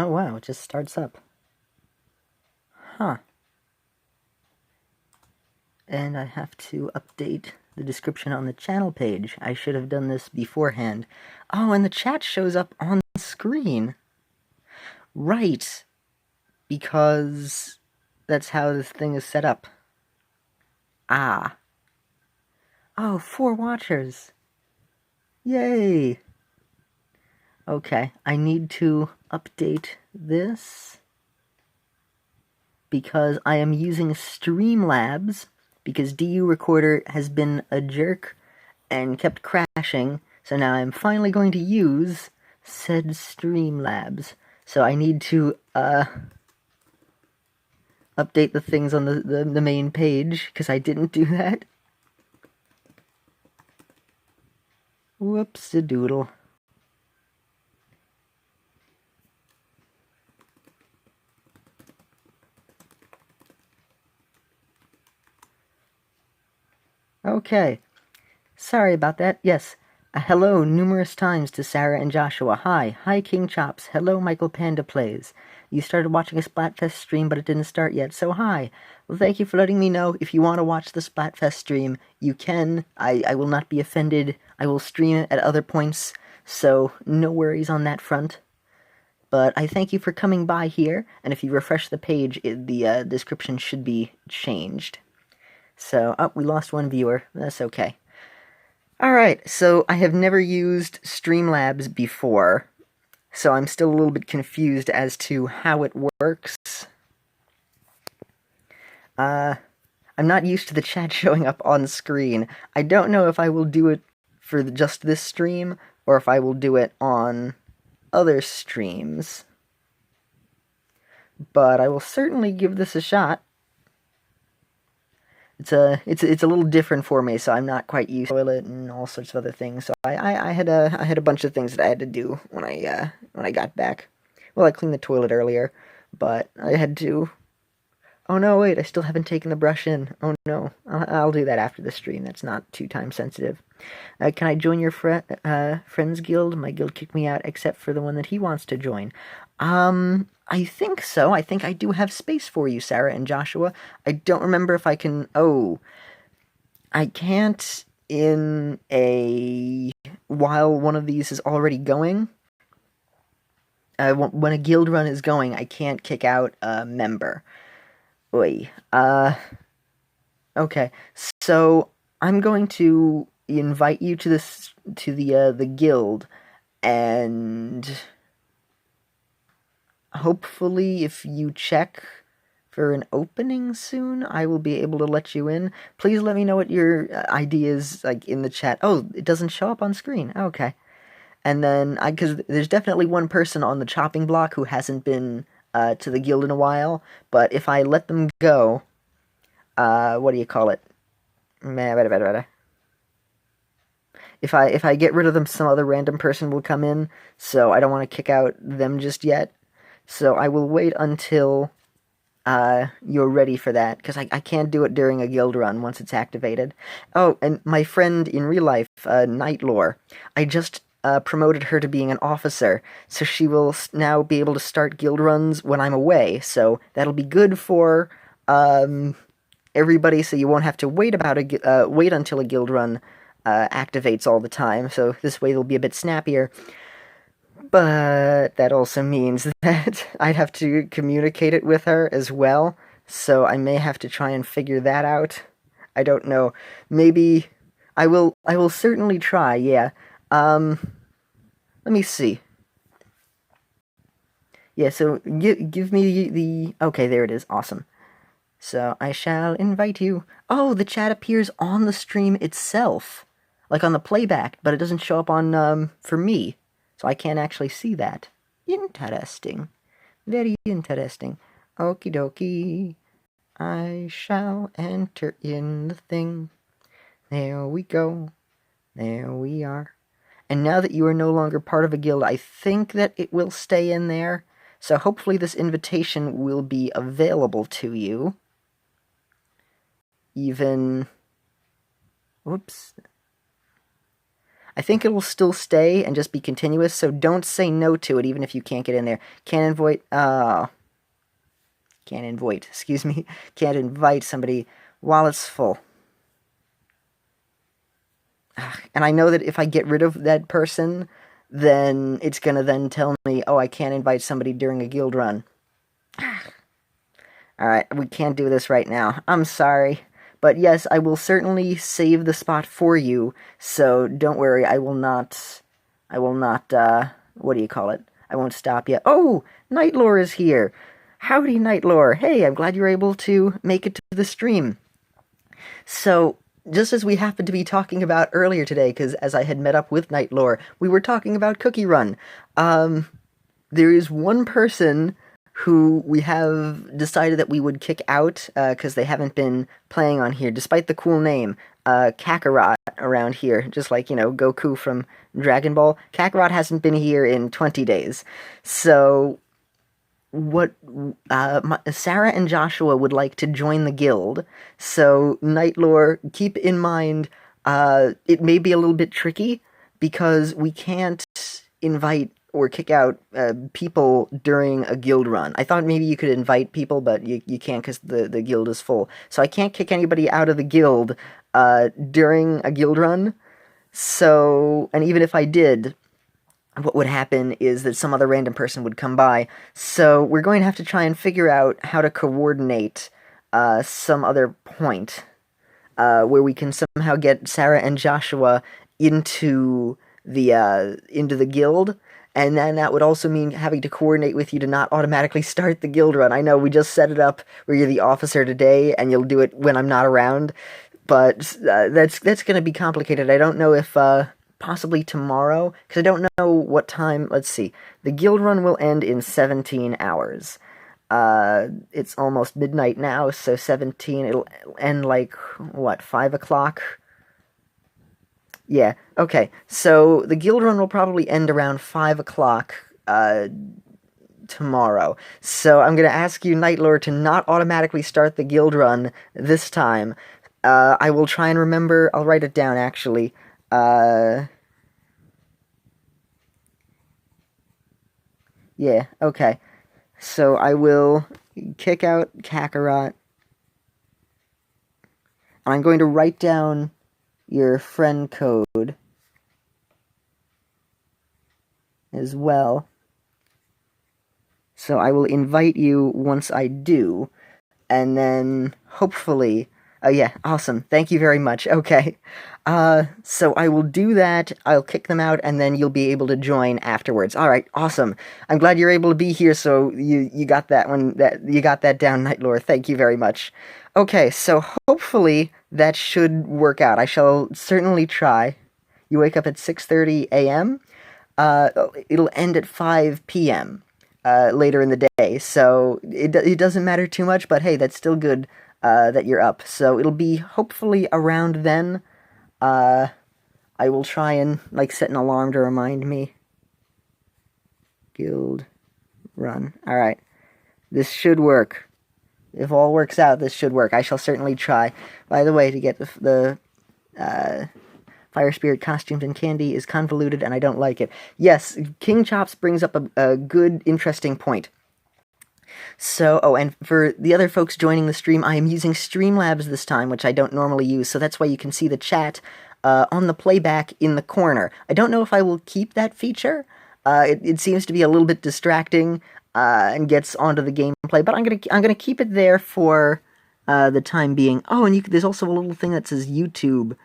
Oh wow, it just starts up. Huh. And I have to update the description on the channel page. I should have done this beforehand. Oh, and the chat shows up on the screen. Right. Because that's how this thing is set up. Ah. Oh, 4 watchers. Yay. Okay, I need to update this because I am using Streamlabs because DU Recorder has been a jerk and kept crashing, so now I'm finally going to use said Streamlabs. So I need to update the things on the main page because I didn't do that. Whoops-a-doodle. Okay. Sorry about that. Yes. Hello numerous times to Sarah and Joshua. Hi. Hi, King Chops. Hello, Michael Panda Plays. You started watching a Splatfest stream, but it didn't start yet, so hi. Well, thank you for letting me know. If you want to watch the Splatfest stream, you can. I will not be offended. I will stream it at other points, so no worries on that front. But I thank you for coming by here, and if you refresh the page, the description should be changed. So, oh, we lost one viewer. That's okay. Alright, so I have never used Streamlabs before, so I'm still a little bit confused as to how it works. I'm not used to the chat showing up on screen. I don't know if I will do it for just this stream, or if I will do it on other streams. But I will certainly give this a shot. It's a little different for me, so I'm not quite used to toilet and all sorts of other things. So I had a bunch of things that I had to do when I got back. Well, I cleaned the toilet earlier, but I had to. Oh no, wait! I still haven't taken the brush in. Oh no, I'll do that after the stream. That's not too time sensitive. Can I join your friends guild? My guild kicked me out, except for the one that he wants to join. I think so. I think I do have space for you, Sarah and Joshua. I don't remember if I can... Oh. I can't while one of these is already going. When a guild run is going, I can't kick out a member. Oy. Okay. So, I'm going to invite you to the guild, and... hopefully, if you check for an opening soon, I will be able to let you in. Please let me know what your ID is, like, in the chat. Oh, it doesn't show up on screen. Okay. And then, because there's definitely one person on the chopping block who hasn't been to the guild in a while, but if I let them go, what do you call it? If I get rid of them, some other random person will come in, so I don't want to kick out them just yet. So I will wait until you're ready for that, because I can't do it during a guild run once it's activated. Oh, and my friend in real life, Nightlore, I just promoted her to being an officer, so she will now be able to start guild runs when I'm away, so that'll be good for everybody, so you won't have to wait until a guild run activates all the time, so this way it'll be a bit snappier. But that also means that I'd have to communicate it with her as well, so I may have to try and figure that out. I don't know. Maybe I will certainly try, yeah. Let me see. Yeah, so give me the... Okay, there it is. Awesome. So I shall invite you. Oh, the chat appears on the stream itself. Like on the playback, but it doesn't show up on, for me. So I can't actually see that. Interesting. Very interesting. Okie dokie. I shall enter in the thing. There we go. There we are. And now that you are no longer part of a guild, I think that it will stay in there. So hopefully this invitation will be available to you. Even... Whoops. I think it will still stay and just be continuous, so don't say no to it, even if you can't get in there. Can't invite somebody while it's full. And I know that if I get rid of that person, then it's gonna then tell me, oh, I can't invite somebody during a guild run. Alright, we can't do this right now. I'm sorry. But yes, I will certainly save the spot for you, so don't worry, I will not, what do you call it? I won't stop you. Oh, Nightlore is here! Howdy, Nightlore! Hey, I'm glad you were able to make it to the stream. So, just as we happened to be talking about earlier today, because as I had met up with Nightlore, we were talking about Cookie Run. There is one person who we have decided that we would kick out, because they haven't been playing on here, despite the cool name, Kakarot around here, just like, Goku from Dragon Ball. Kakarot hasn't been here in 20 days. So, what Sarah and Joshua would like to join the guild, so Nightlore, keep in mind, it may be a little bit tricky, because we can't invite or kick out people during a guild run. I thought maybe you could invite people, but you can't because the guild is full. So I can't kick anybody out of the guild during a guild run. So, and even if I did, what would happen is that some other random person would come by. So we're going to have to try and figure out how to coordinate some other point where we can somehow get Sarah and Joshua into the guild. And then that would also mean having to coordinate with you to not automatically start the guild run. I know we just set it up where you're the officer today, and you'll do it when I'm not around, but that's going to be complicated. I don't know if possibly tomorrow, because I don't know what time. Let's see. The guild run will end in 17 hours. It's almost midnight now, so 17. It'll end like what, 5 o'clock? Yeah, okay, so the guild run will probably end around 5 o'clock tomorrow. So I'm going to ask you, Nightlore, to not automatically start the guild run this time. I will try and remember, I'll write it down actually. Yeah, okay. So I will kick out Kakarot. I'm going to write down your friend code as well. So I will invite you once I do, and then hopefully, oh yeah, awesome, thank you very much, okay. So I will do that, I'll kick them out, and then you'll be able to join afterwards. Alright, awesome. I'm glad you're able to be here, so you got that one, you got that down, Nightlore, thank you very much. Okay, so hopefully that should work out. I shall certainly try. You wake up at 6:30 a.m.? It'll end at 5 p.m. Later in the day, so it doesn't matter too much, but hey, that's still good that you're up. So it'll be hopefully around then. I will try and set an alarm to remind me. Guild run. Alright. This should work. If all works out, this should work. I shall certainly try. By the way, to get the Fire Spirit costumes and candy is convoluted, and I don't like it. Yes, King Chops brings up a good, interesting point. So, oh, and for the other folks joining the stream, I am using Streamlabs this time, which I don't normally use, so that's why you can see the chat on the playback in the corner. I don't know if I will keep that feature. It seems to be a little bit distracting and gets onto the gameplay, but I'm gonna keep it there for the time being. Oh, and there's also a little thing that says YouTube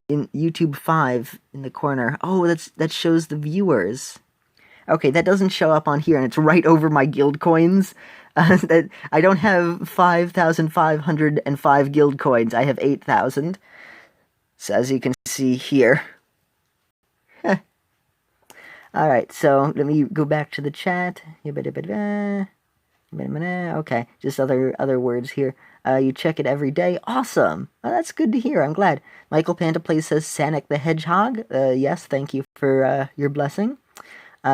in YouTube 5 in the corner. Oh, that shows the viewers. Okay, that doesn't show up on here, and it's right over my guild coins. That I don't have 5,505 guild coins. I have 8,000. So as you can see here. Alright, so let me go back to the chat. Okay, just other words here. You check it every day. Awesome! Well, that's good to hear. I'm glad. Michael Panda Plays says Sanic the Hedgehog. Yes, thank you for your blessing.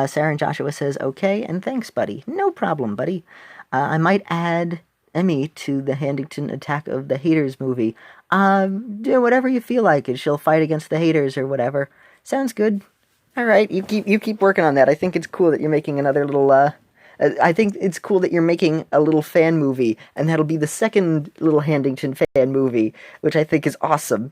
Sarah and Joshua says, okay, and thanks, buddy. No problem, buddy. I might add Emmy to the Handington Attack of the Haters movie. Do whatever you feel like. She'll fight against the haters or whatever. Sounds good. All right, you keep working on that. I think it's cool that you're making another little. I think it's cool that you're making a little fan movie, and that'll be the second little Handington fan movie, which I think is awesome.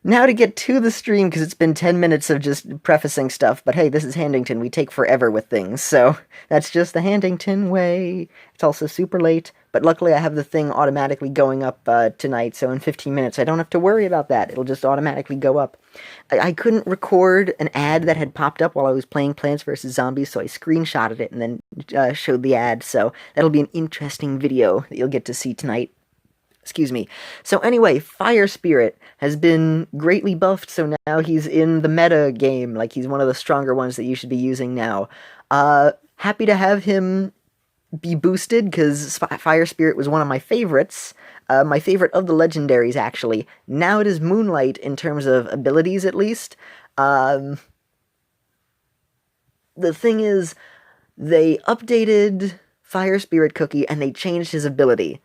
Now to get to the stream, because it's been 10 minutes of just prefacing stuff, but hey, this is Handington, we take forever with things, so that's just the Handington way. It's also super late, but luckily I have the thing automatically going up tonight, so in 15 minutes I don't have to worry about that, it'll just automatically go up. I couldn't record an ad that had popped up while I was playing Plants vs. Zombies, so I screenshotted it and then showed the ad, so that'll be an interesting video that you'll get to see tonight. Excuse me. So anyway, Fire Spirit has been greatly buffed, so now he's in the meta game, like he's one of the stronger ones that you should be using now. Happy to have him be boosted, because Fire Spirit was one of my favorites. My favorite of the legendaries, actually. Now it is Moonlight, in terms of abilities, at least. The thing is, they updated Fire Spirit Cookie, and they changed his ability.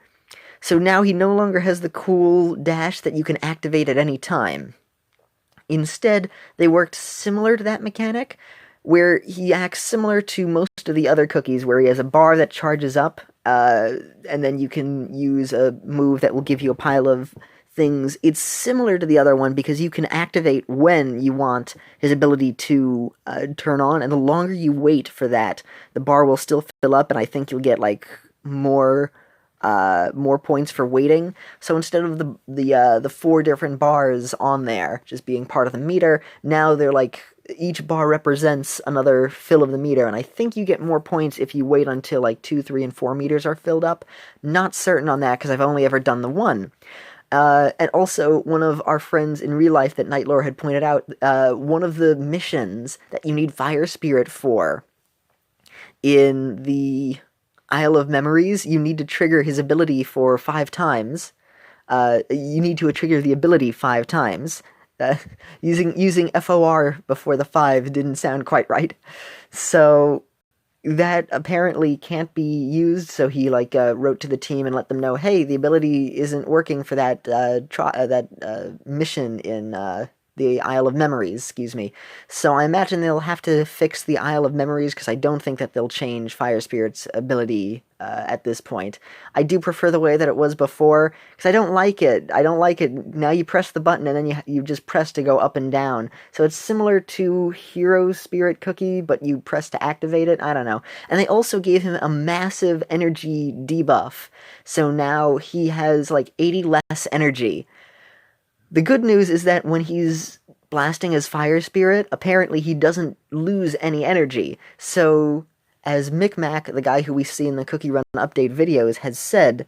So now he no longer has the cool dash that you can activate at any time. Instead, they worked similar to that mechanic, where he acts similar to most of the other cookies, where he has a bar that charges up, and then you can use a move that will give you a pile of things. It's similar to the other one because you can activate when you want his ability to turn on, and the longer you wait for that, the bar will still fill up, and I think you'll get, like, more points for waiting. So instead of the 4 different bars on there just being part of the meter, now they're like, each bar represents another fill of the meter, and I think you get more points if you wait until like 2, 3, and 4 meters are filled up. Not certain on that because I've only ever done the one. And also, one of our friends in real life that Nightlore had pointed out, one of the missions that you need Fire Spirit for in the Isle of Memories, you need to trigger his ability for 5 times. You need to trigger the ability 5 times. Using FOR before the 5 didn't sound quite right. So that apparently can't be used, so he wrote to the team and let them know, hey, the ability isn't working for that mission in the Isle of Memories, excuse me. So I imagine they'll have to fix the Isle of Memories, because I don't think that they'll change Fire Spirit's ability at this point. I do prefer the way that it was before, because I don't like it. I don't like it. Now you press the button, and then you just press to go up and down. So it's similar to Hero Spirit Cookie, but you press to activate it. I don't know. And they also gave him a massive energy debuff. So now he has, like, 80 less energy. The good news is that when he's blasting his Fire Spirit, apparently he doesn't lose any energy. So, as Micmac, the guy who we see in the Cookie Run update videos, has said,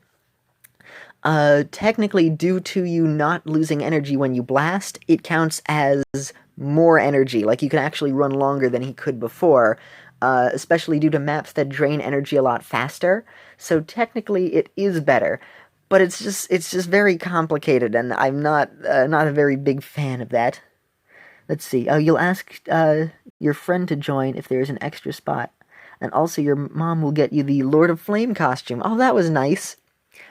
technically, due to you not losing energy when you blast, it counts as more energy. Like, you can actually run longer than he could before, especially due to maps that drain energy a lot faster. So technically, it is better. But it's just very complicated, and I'm not a very big fan of that. Let's see. Oh, you'll ask your friend to join if there's an extra spot, and also your mom will get you the Lord of Flame costume. Oh, that was nice.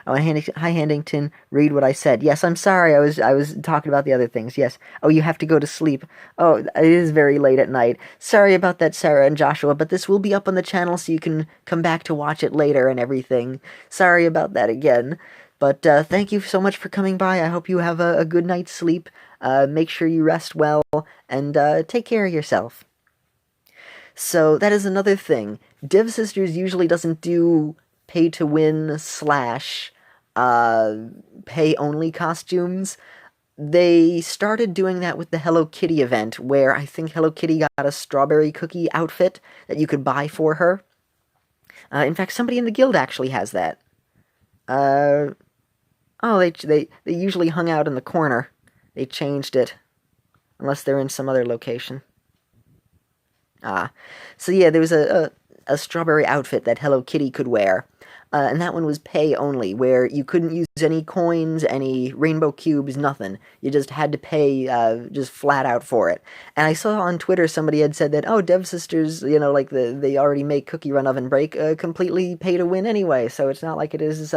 Oh, and hi, Handington. Read what I said. Yes, I'm sorry. I was talking about the other things. Yes. Oh, you have to go to sleep. Oh, it is very late at night. Sorry about that, Sarah and Joshua, but this will be up on the channel, so you can come back to watch it later and everything. Sorry about that again. But thank you so much for coming by. I hope you have a good night's sleep. Make sure you rest well, and take care of yourself. So that is another thing. Div Sisters usually doesn't do pay-to-win / pay-only costumes. They started doing that with the Hello Kitty event, where I think Hello Kitty got a strawberry cookie outfit that you could buy for her. In fact, somebody in the guild actually has that. Oh, they usually hung out in the corner. They changed it. Unless they're in some other location. So yeah, there was a strawberry outfit that Hello Kitty could wear. And that one was pay only, where you couldn't use any coins, any rainbow cubes, nothing. You just had to pay just flat out for it. And I saw on Twitter somebody had said that, oh, Dev Sisters, you know, like they already make Cookie Run Ovenbreak completely pay to win anyway, so it's not like it is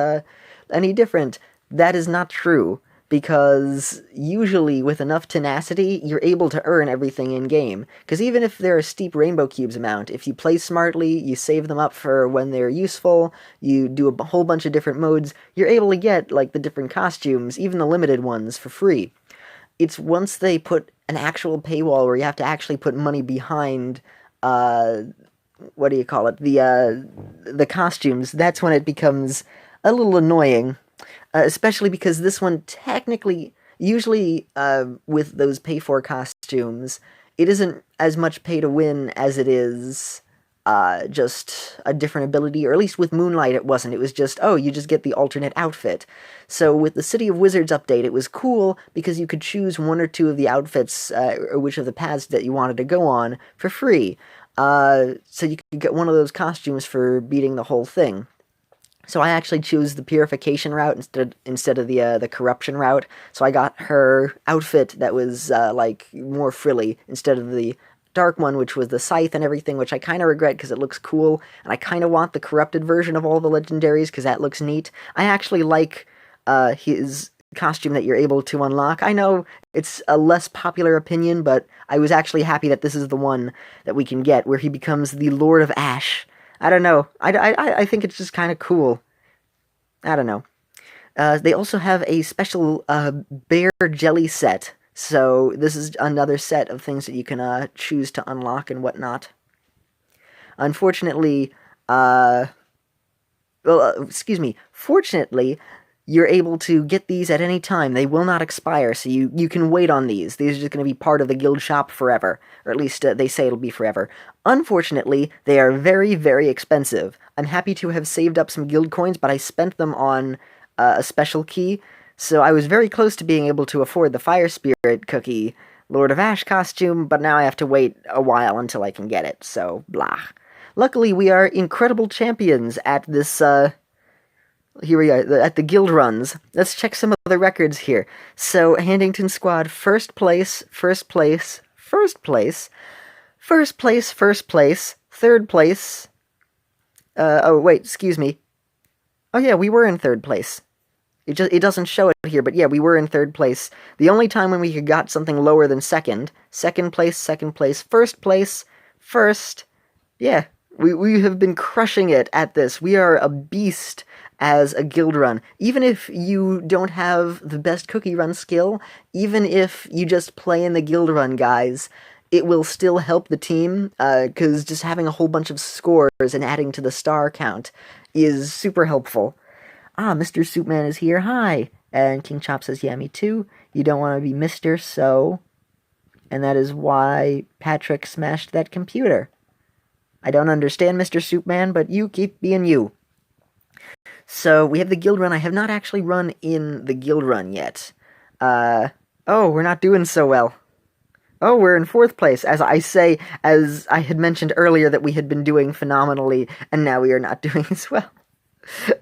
any different. That is not true. because usually with enough tenacity, you're able to earn everything in-game. Because even if they're a steep rainbow cubes amount, if you play smartly, you save them up for when they're useful, you do a whole bunch of different modes, you're able to get, like, the different costumes, even the limited ones, for free. It's once they put an actual paywall where you have to actually put money behind, what do you call it, the costumes, that's when it becomes a little annoying. Especially because this one technically, usually with those pay-for costumes, it isn't as much pay-to-win as it is just a different ability, or at least with Moonlight it wasn't. It was just, oh, you just get the alternate outfit. So with the City of Wizards update, it was cool because you could choose one or two of the outfits, or which of the paths that you wanted to go on, for free. So you could get one of those costumes for beating the whole thing. So I actually chose the Purification route instead of the Corruption route. So I got her outfit that was, like, more frilly, instead of the Dark one, which was the Scythe and everything, which I kind of regret because it looks cool, and I kind of want the Corrupted version of all the Legendaries because that looks neat. I actually like his costume that you're able to unlock. I know it's a less popular opinion, but I was actually happy that this is the one that we can get, where he becomes the Lord of Ash. I don't know. I think it's just kind of cool. I don't know. They also have a special bear jelly set. So this is another set of things that you can choose to unlock and whatnot. Unfortunately, fortunately, you're able to get these at any time. They will not expire, so you can wait on these. These are just going to be part of the guild shop forever. Or at least they say it'll be forever. Unfortunately, they are very, very expensive. I'm happy to have saved up some guild coins, but I spent them on a special key, so I was very close to being able to afford the Fire Spirit Cookie Lord of Ash costume, but now I have to wait a while until I can get it, so blah. Luckily, we are incredible champions at this, here we are, at the guild runs. Let's check some of the records here. So, Handington Squad, first place, third place, oh wait, excuse me. Oh yeah, we were in third place. It doesn't show it here, but yeah, we were in third place. The only time when we got something lower than second place, first. Yeah, we have been crushing it at this. We are a beast as a guild run. Even if you don't have the best cookie run skill, even if you just play in the guild run, guys, it will still help the team, because just having a whole bunch of scores and adding to the star count is super helpful. Ah, Mr. Soupman is here, hi! And King Chop says, yeah, me too. You don't want to be Mr., so... And that is why Patrick smashed that computer. I don't understand, Mr. Soupman, but you keep being you. So, we have the guild run. I have not actually run in the guild run yet. Oh, we're not doing so well. Oh, we're in fourth place, as I had mentioned earlier that we had been doing phenomenally, and now we are not doing as well.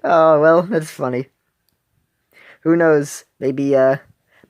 Oh, well, that's funny. Who knows? Maybe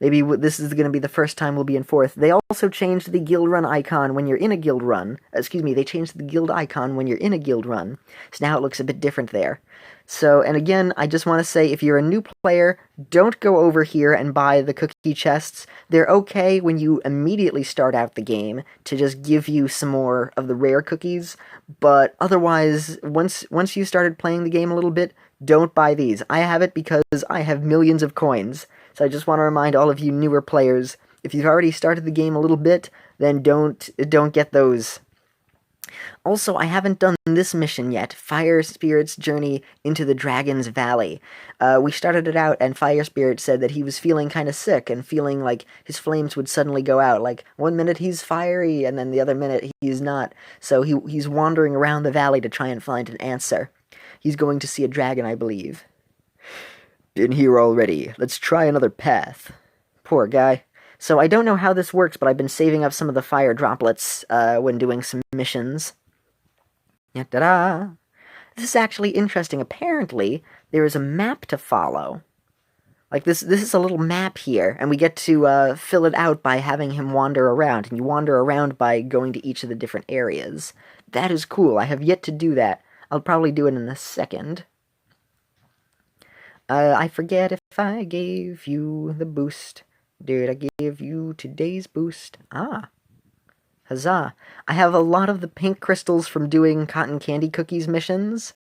this is going to be the first time we'll be in fourth. They also changed the guild run icon when you're in a guild run. They changed the guild icon when you're in a guild run. So now it looks a bit different there. So, and again, I just want to say, if you're a new player, don't go over here and buy the cookie chests. They're okay when you immediately start out the game to just give you some more of the rare cookies, but otherwise, once you started playing the game a little bit, don't buy these. I have it because I have millions of coins. So I just want to remind all of you newer players, if you've already started the game a little bit, then don't get those. Also, I haven't done this mission yet, Fire Spirit's Journey into the Dragon's Valley. We started it out, and Fire Spirit said that he was feeling kind of sick, and feeling like his flames would suddenly go out. Like, one minute he's fiery, and then the other minute he's not. So he's wandering around the valley to try and find an answer. He's going to see a dragon, I believe. Been here already. Let's try another path. Poor guy. So I don't know how this works, but I've been saving up some of the fire droplets when doing some missions. Ta-da! This is actually interesting. Apparently, there is a map to follow. Like, this is a little map here, and we get to fill it out by having him wander around, and you wander around by going to each of the different areas. That is cool. I have yet to do that. I'll probably do it in a second. I forget if I gave you the boost? Did I give you today's boost? Ah. Huzzah. I have a lot of the pink crystals from doing cotton candy cookies missions.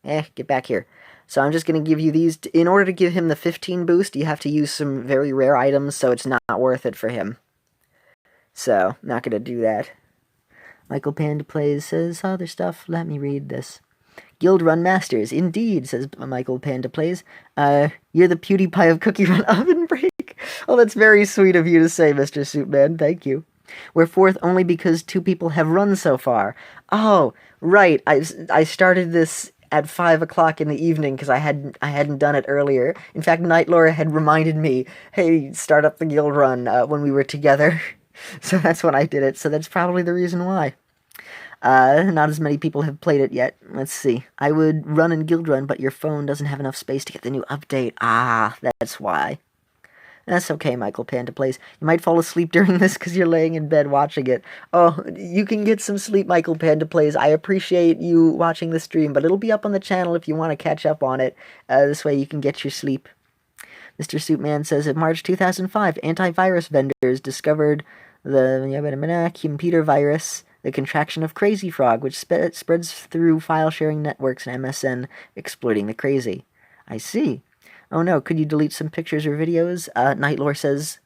Get back here. So I'm just going to give you these. In order to give him the 15 boost, you have to use some very rare items, so it's not worth it for him. So, not going to do that. Michael Panda Plays says other stuff. Let me read this. Guild Run Masters. Indeed, says Michael Panda Plays. You're the PewDiePie of Cookie Run Ovenbreak. Oh, that's very sweet of you to say, Mr. Soupman. Thank you. We're fourth only because 2 people have run so far. Oh, right. I started this at 5 o'clock in the evening because I hadn't done it earlier. In fact, Night Laura had reminded me, hey, start up the guild run when we were together. So that's when I did it. So that's probably the reason why. Not as many people have played it yet. Let's see. I would run in guild run, but your phone doesn't have enough space to get the new update. Ah, that's why. That's okay, Michael Panda Plays. You might fall asleep during this because you're laying in bed watching it. Oh, you can get some sleep, Michael Panda Plays. I appreciate you watching the stream, but it'll be up on the channel if you want to catch up on it. This way you can get your sleep. Mr. Soupman says, in March 2005, antivirus vendors discovered the computer virus, the contraction of Crazy Frog, which spreads through file-sharing networks and MSN, exploiting the crazy. I see. Oh no, could you delete some pictures or videos? Nightlore says,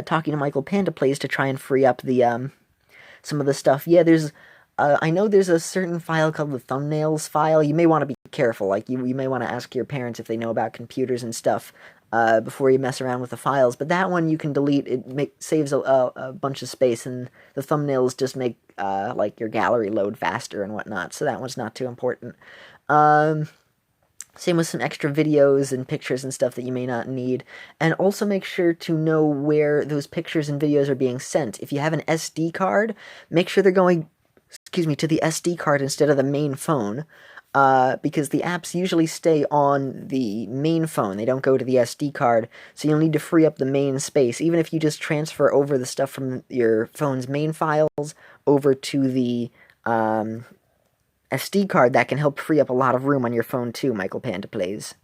talking to Michael Panda Plays to try and free up the, some of the stuff. Yeah, there's, I know there's a certain file called the thumbnails file. You may want to be careful. Like, you may want to ask your parents if they know about computers and stuff, before you mess around with the files. But that one you can delete. It saves a bunch of space, and the thumbnails just make, like, your gallery load faster and whatnot. So that one's not too important. Same with some extra videos and pictures and stuff that you may not need. And also make sure to know where those pictures and videos are being sent. If you have an SD card, make sure they're going, to the SD card instead of the main phone. Because the apps usually stay on the main phone. They don't go to the SD card. So you'll need to free up the main space. Even if you just transfer over the stuff from your phone's main files over to the, SD card, that can help free up a lot of room on your phone too, Michael Panda Plays.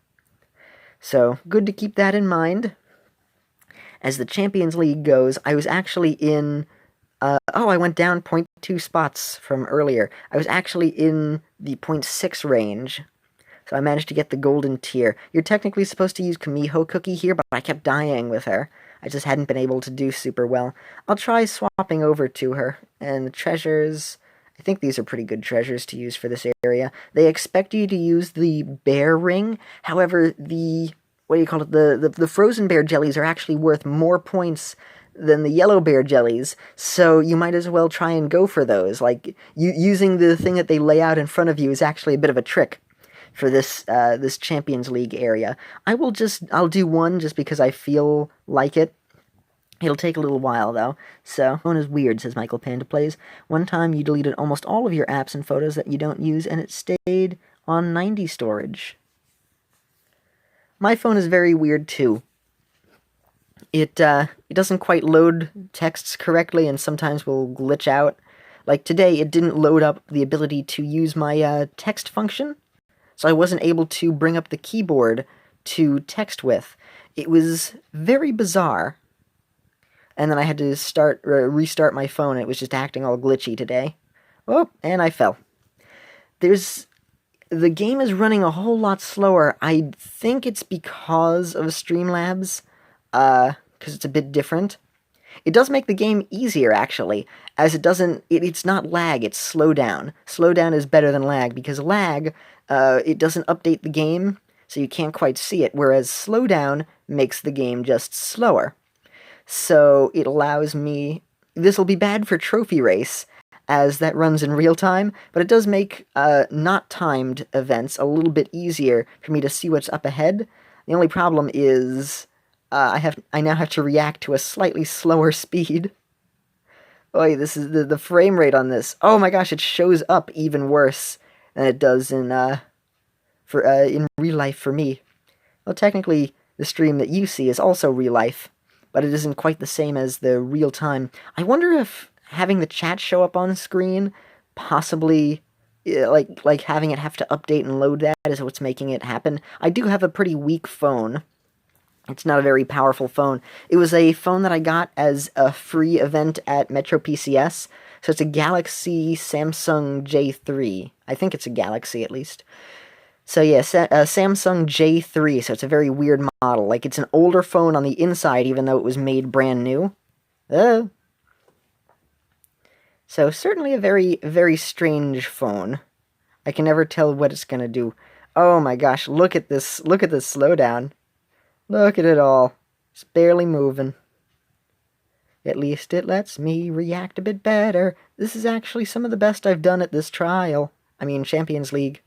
So, good to keep that in mind. As the Champions League goes, I was actually in, I went down 0.2 spots from earlier. I was actually in the 0.6 range, so I managed to get the golden tier. You're technically supposed to use Kamiho Cookie here, but I kept dying with her. I just hadn't been able to do super well. I'll try swapping over to her, and the treasures, I think these are pretty good treasures to use for this area. They expect you to use the bear ring. However, the frozen bear jellies are actually worth more points than the yellow bear jellies, so you might as well try and go for those. Like, using the thing that they lay out in front of you is actually a bit of a trick for this this Champions League area. I'll do one just because I feel like it. It'll take a little while, though. So, phone is weird, says Michael Panda Plays. One time you deleted almost all of your apps and photos that you don't use, and it stayed on 90 storage. My phone is very weird, too. It doesn't quite load texts correctly, and sometimes will glitch out. Like today, it didn't load up the ability to use my text function, so I wasn't able to bring up the keyboard to text with. It was very bizarre. And then I had to restart my phone. It was just acting all glitchy today. Oh, and I fell. The game is running a whole lot slower. I think it's because of Streamlabs, because it's a bit different. It does make the game easier, actually, as it's not lag, it's slowdown. Slowdown is better than lag, because lag, it doesn't update the game, so you can't quite see it, whereas slowdown makes the game just slower. So it allows me, this will be bad for Trophy Race, as that runs in real time, but it does make not timed events a little bit easier for me to see what's up ahead. The only problem is I now have to react to a slightly slower speed. Oy, this is the frame rate on this. Oh my gosh, it shows up even worse than it does in real life for me. Well, technically, the stream that you see is also real life, but it isn't quite the same as the real time. I wonder if having the chat show up on screen possibly like having it have to update and load that is what's making it happen. I do have a pretty weak phone. It's not a very powerful phone. It was a phone that I got as a free event at Metro PCS. So it's a Galaxy Samsung J3. I think it's a Galaxy at least. So yeah, Samsung J3. So it's a very weird model. Like it's an older phone on the inside, even though it was made brand new. So certainly a very, very strange phone. I can never tell what it's gonna do. Oh my gosh, look at this. Look at this slowdown. Look at it all. It's barely moving. At least it lets me react a bit better. This is actually some of the best I've done at this trial. I mean, Champions League.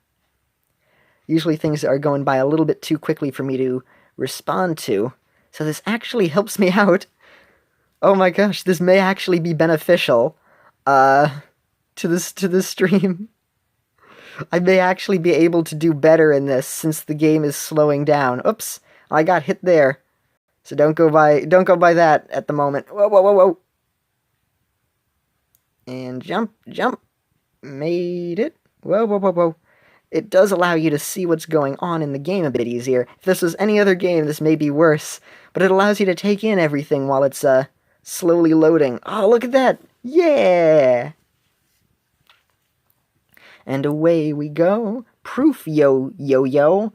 Usually things are going by a little bit too quickly for me to respond to. So this actually helps me out. Oh my gosh, this may actually be beneficial to this stream. I may actually be able to do better in this since the game is slowing down. Oops, I got hit there. So don't go by that at the moment. Whoa, whoa, whoa, whoa. And jump, jump. Made it. Whoa, whoa, whoa, whoa. It does allow you to see what's going on in the game a bit easier. If this was any other game, this may be worse. But it allows you to take in everything while it's, slowly loading. Oh, look at that! Yeah! And away we go. Proof yo-yo-yo.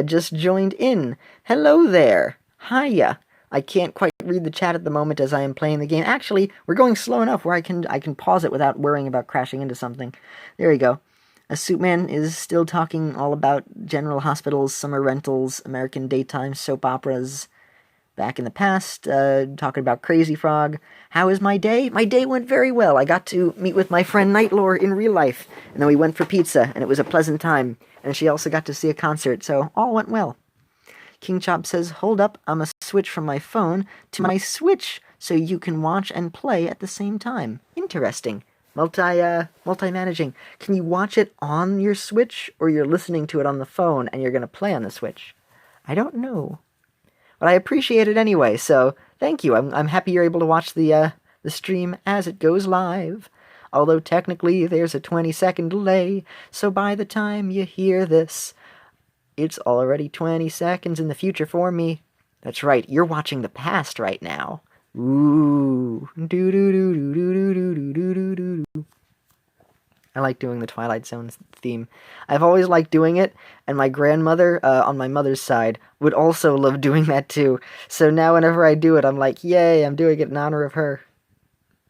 Just joined in. Hello there. Hiya. I can't quite read the chat at the moment as I am playing the game. Actually, we're going slow enough where I can pause it without worrying about crashing into something. There we go. Suitman is still talking all about general hospitals, summer rentals, American daytime soap operas back in the past, talking about Crazy Frog. How is my day? My day went very well. I got to meet with my friend Nightlore in real life, and then we went for pizza, and it was a pleasant time, and she also got to see a concert, so all went well. King Chop says, hold up, I'm a switch from my phone to my Switch, so you can watch and play at the same time. Interesting. Multi-managing. Can you watch it on your Switch, or you're listening to it on the phone and you're going to play on the Switch? I don't know. But I appreciate it anyway, so thank you. I'm happy you're able to watch the stream as it goes live. Although technically there's a 20-second delay, so by the time you hear this, it's already 20 seconds in the future for me. That's right, you're watching the past right now. Ooh. Do-do-do-do-do-do-do-do-do-do. I like doing the Twilight Zone theme. I've always liked doing it, and my grandmother, on my mother's side, would also love doing that too. So now whenever I do it, I'm like, yay, I'm doing it in honor of her.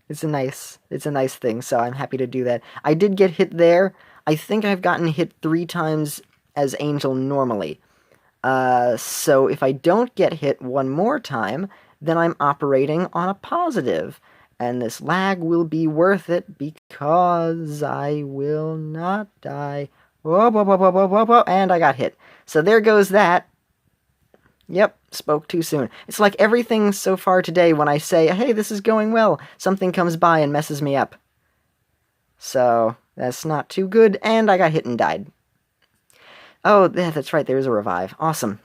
It's a nice thing, so I'm happy to do that. I did get hit there. I think I've gotten hit 3 times as Angel normally. So if I don't get hit one more time, then I'm operating on a positive. And this lag will be worth it because I will not die. Whoa, whoa, whoa, whoa, whoa, whoa, whoa, and I got hit. So there goes that. Yep, spoke too soon. It's like everything so far today when I say, hey, this is going well, something comes by and messes me up. So that's not too good, and I got hit and died. Oh, yeah, that's right, there's a revive. Awesome.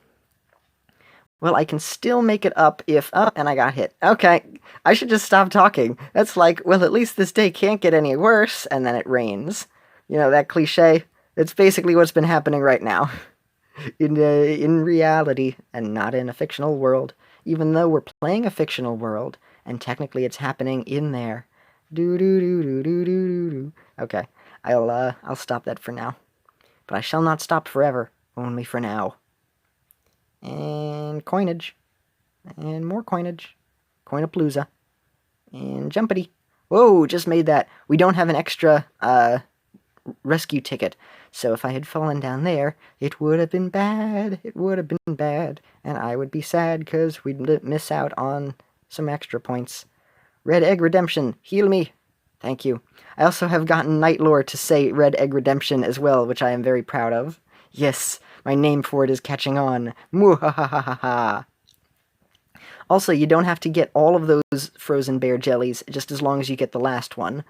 Well, I can still make it up if... Oh, and I got hit. Okay, I should just stop talking. That's like, well, at least this day can't get any worse, and then it rains. You know, that cliche? It's basically what's been happening right now. In reality, and not in a fictional world. Even though we're playing a fictional world, and technically it's happening in there. Do-do-do-do-do-do-do-do. Okay, I'll stop that for now. But I shall not stop forever, only for now. And coinage. And more coinage. Coinapalooza. And jumpity. Whoa, just made that. We don't have an extra, rescue ticket. So if I had fallen down there, it would have been bad. It would have been bad. And I would be sad because we'd miss out on some extra points. Red Egg Redemption, heal me. Thank you. I also have gotten Nightlore to say Red Egg Redemption as well, which I am very proud of. Yes, my name for it is catching on. Mwah-ha-ha-ha-ha. Also, you don't have to get all of those frozen bear jellies, just as long as you get the last one.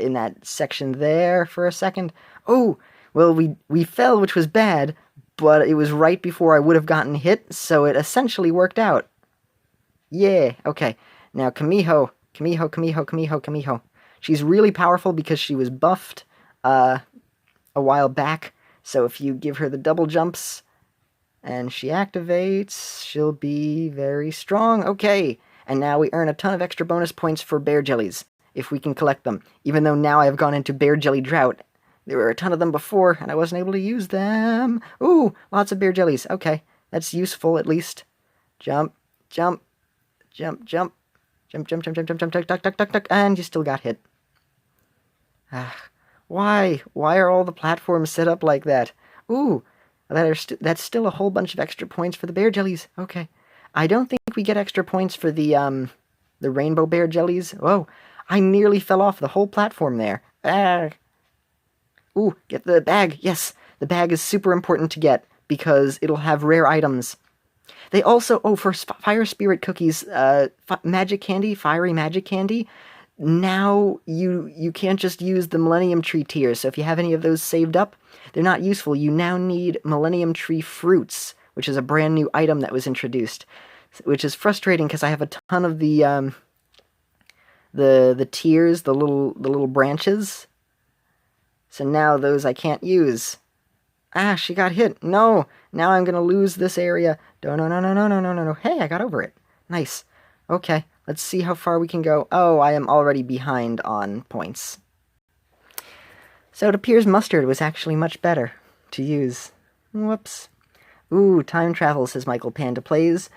In that section there for a second. Oh, well, we fell, which was bad, but it was right before I would have gotten hit, so it essentially worked out. Yeah, okay. Now, Kamiho. She's really powerful because she was buffed. a while back. So if you give her the double jumps and she activates, she'll be very strong. Okay, and now we earn a ton of extra bonus points for bear jellies, if we can collect them. Even though now I have gone into bear jelly drought. There were a ton of them before, and I wasn't able to use them. Ooh, lots of bear jellies. Okay, that's useful at least. Jump, jump, jump, jump, jump, jump, jump, jump, jump, jump, duck, duck, duck, duck, and you still got hit. Why? Why are all the platforms set up like that? Ooh, that's still a whole bunch of extra points for the bear jellies. Okay. I don't think we get extra points for the rainbow bear jellies. Whoa, I nearly fell off the whole platform there. Ooh, get the bag. Yes, the bag is super important to get because it'll have rare items. They also, for fire spirit cookies, magic candy, fiery magic candy, now you can't just use the Millennium Tree tiers. So if you have any of those saved up, they're not useful. You now need Millennium Tree fruits, which is a brand new item that was introduced, which is frustrating because I have a ton of the tiers, the little branches. So now those I can't use. She got hit. No, now I'm gonna lose this area. No. Hey, I got over it. Nice. Okay, let's see how far we can go. Oh, I am already behind on points. So it appears mustard was actually much better to use. Whoops. Ooh, time travel, says Michael Panda Plays.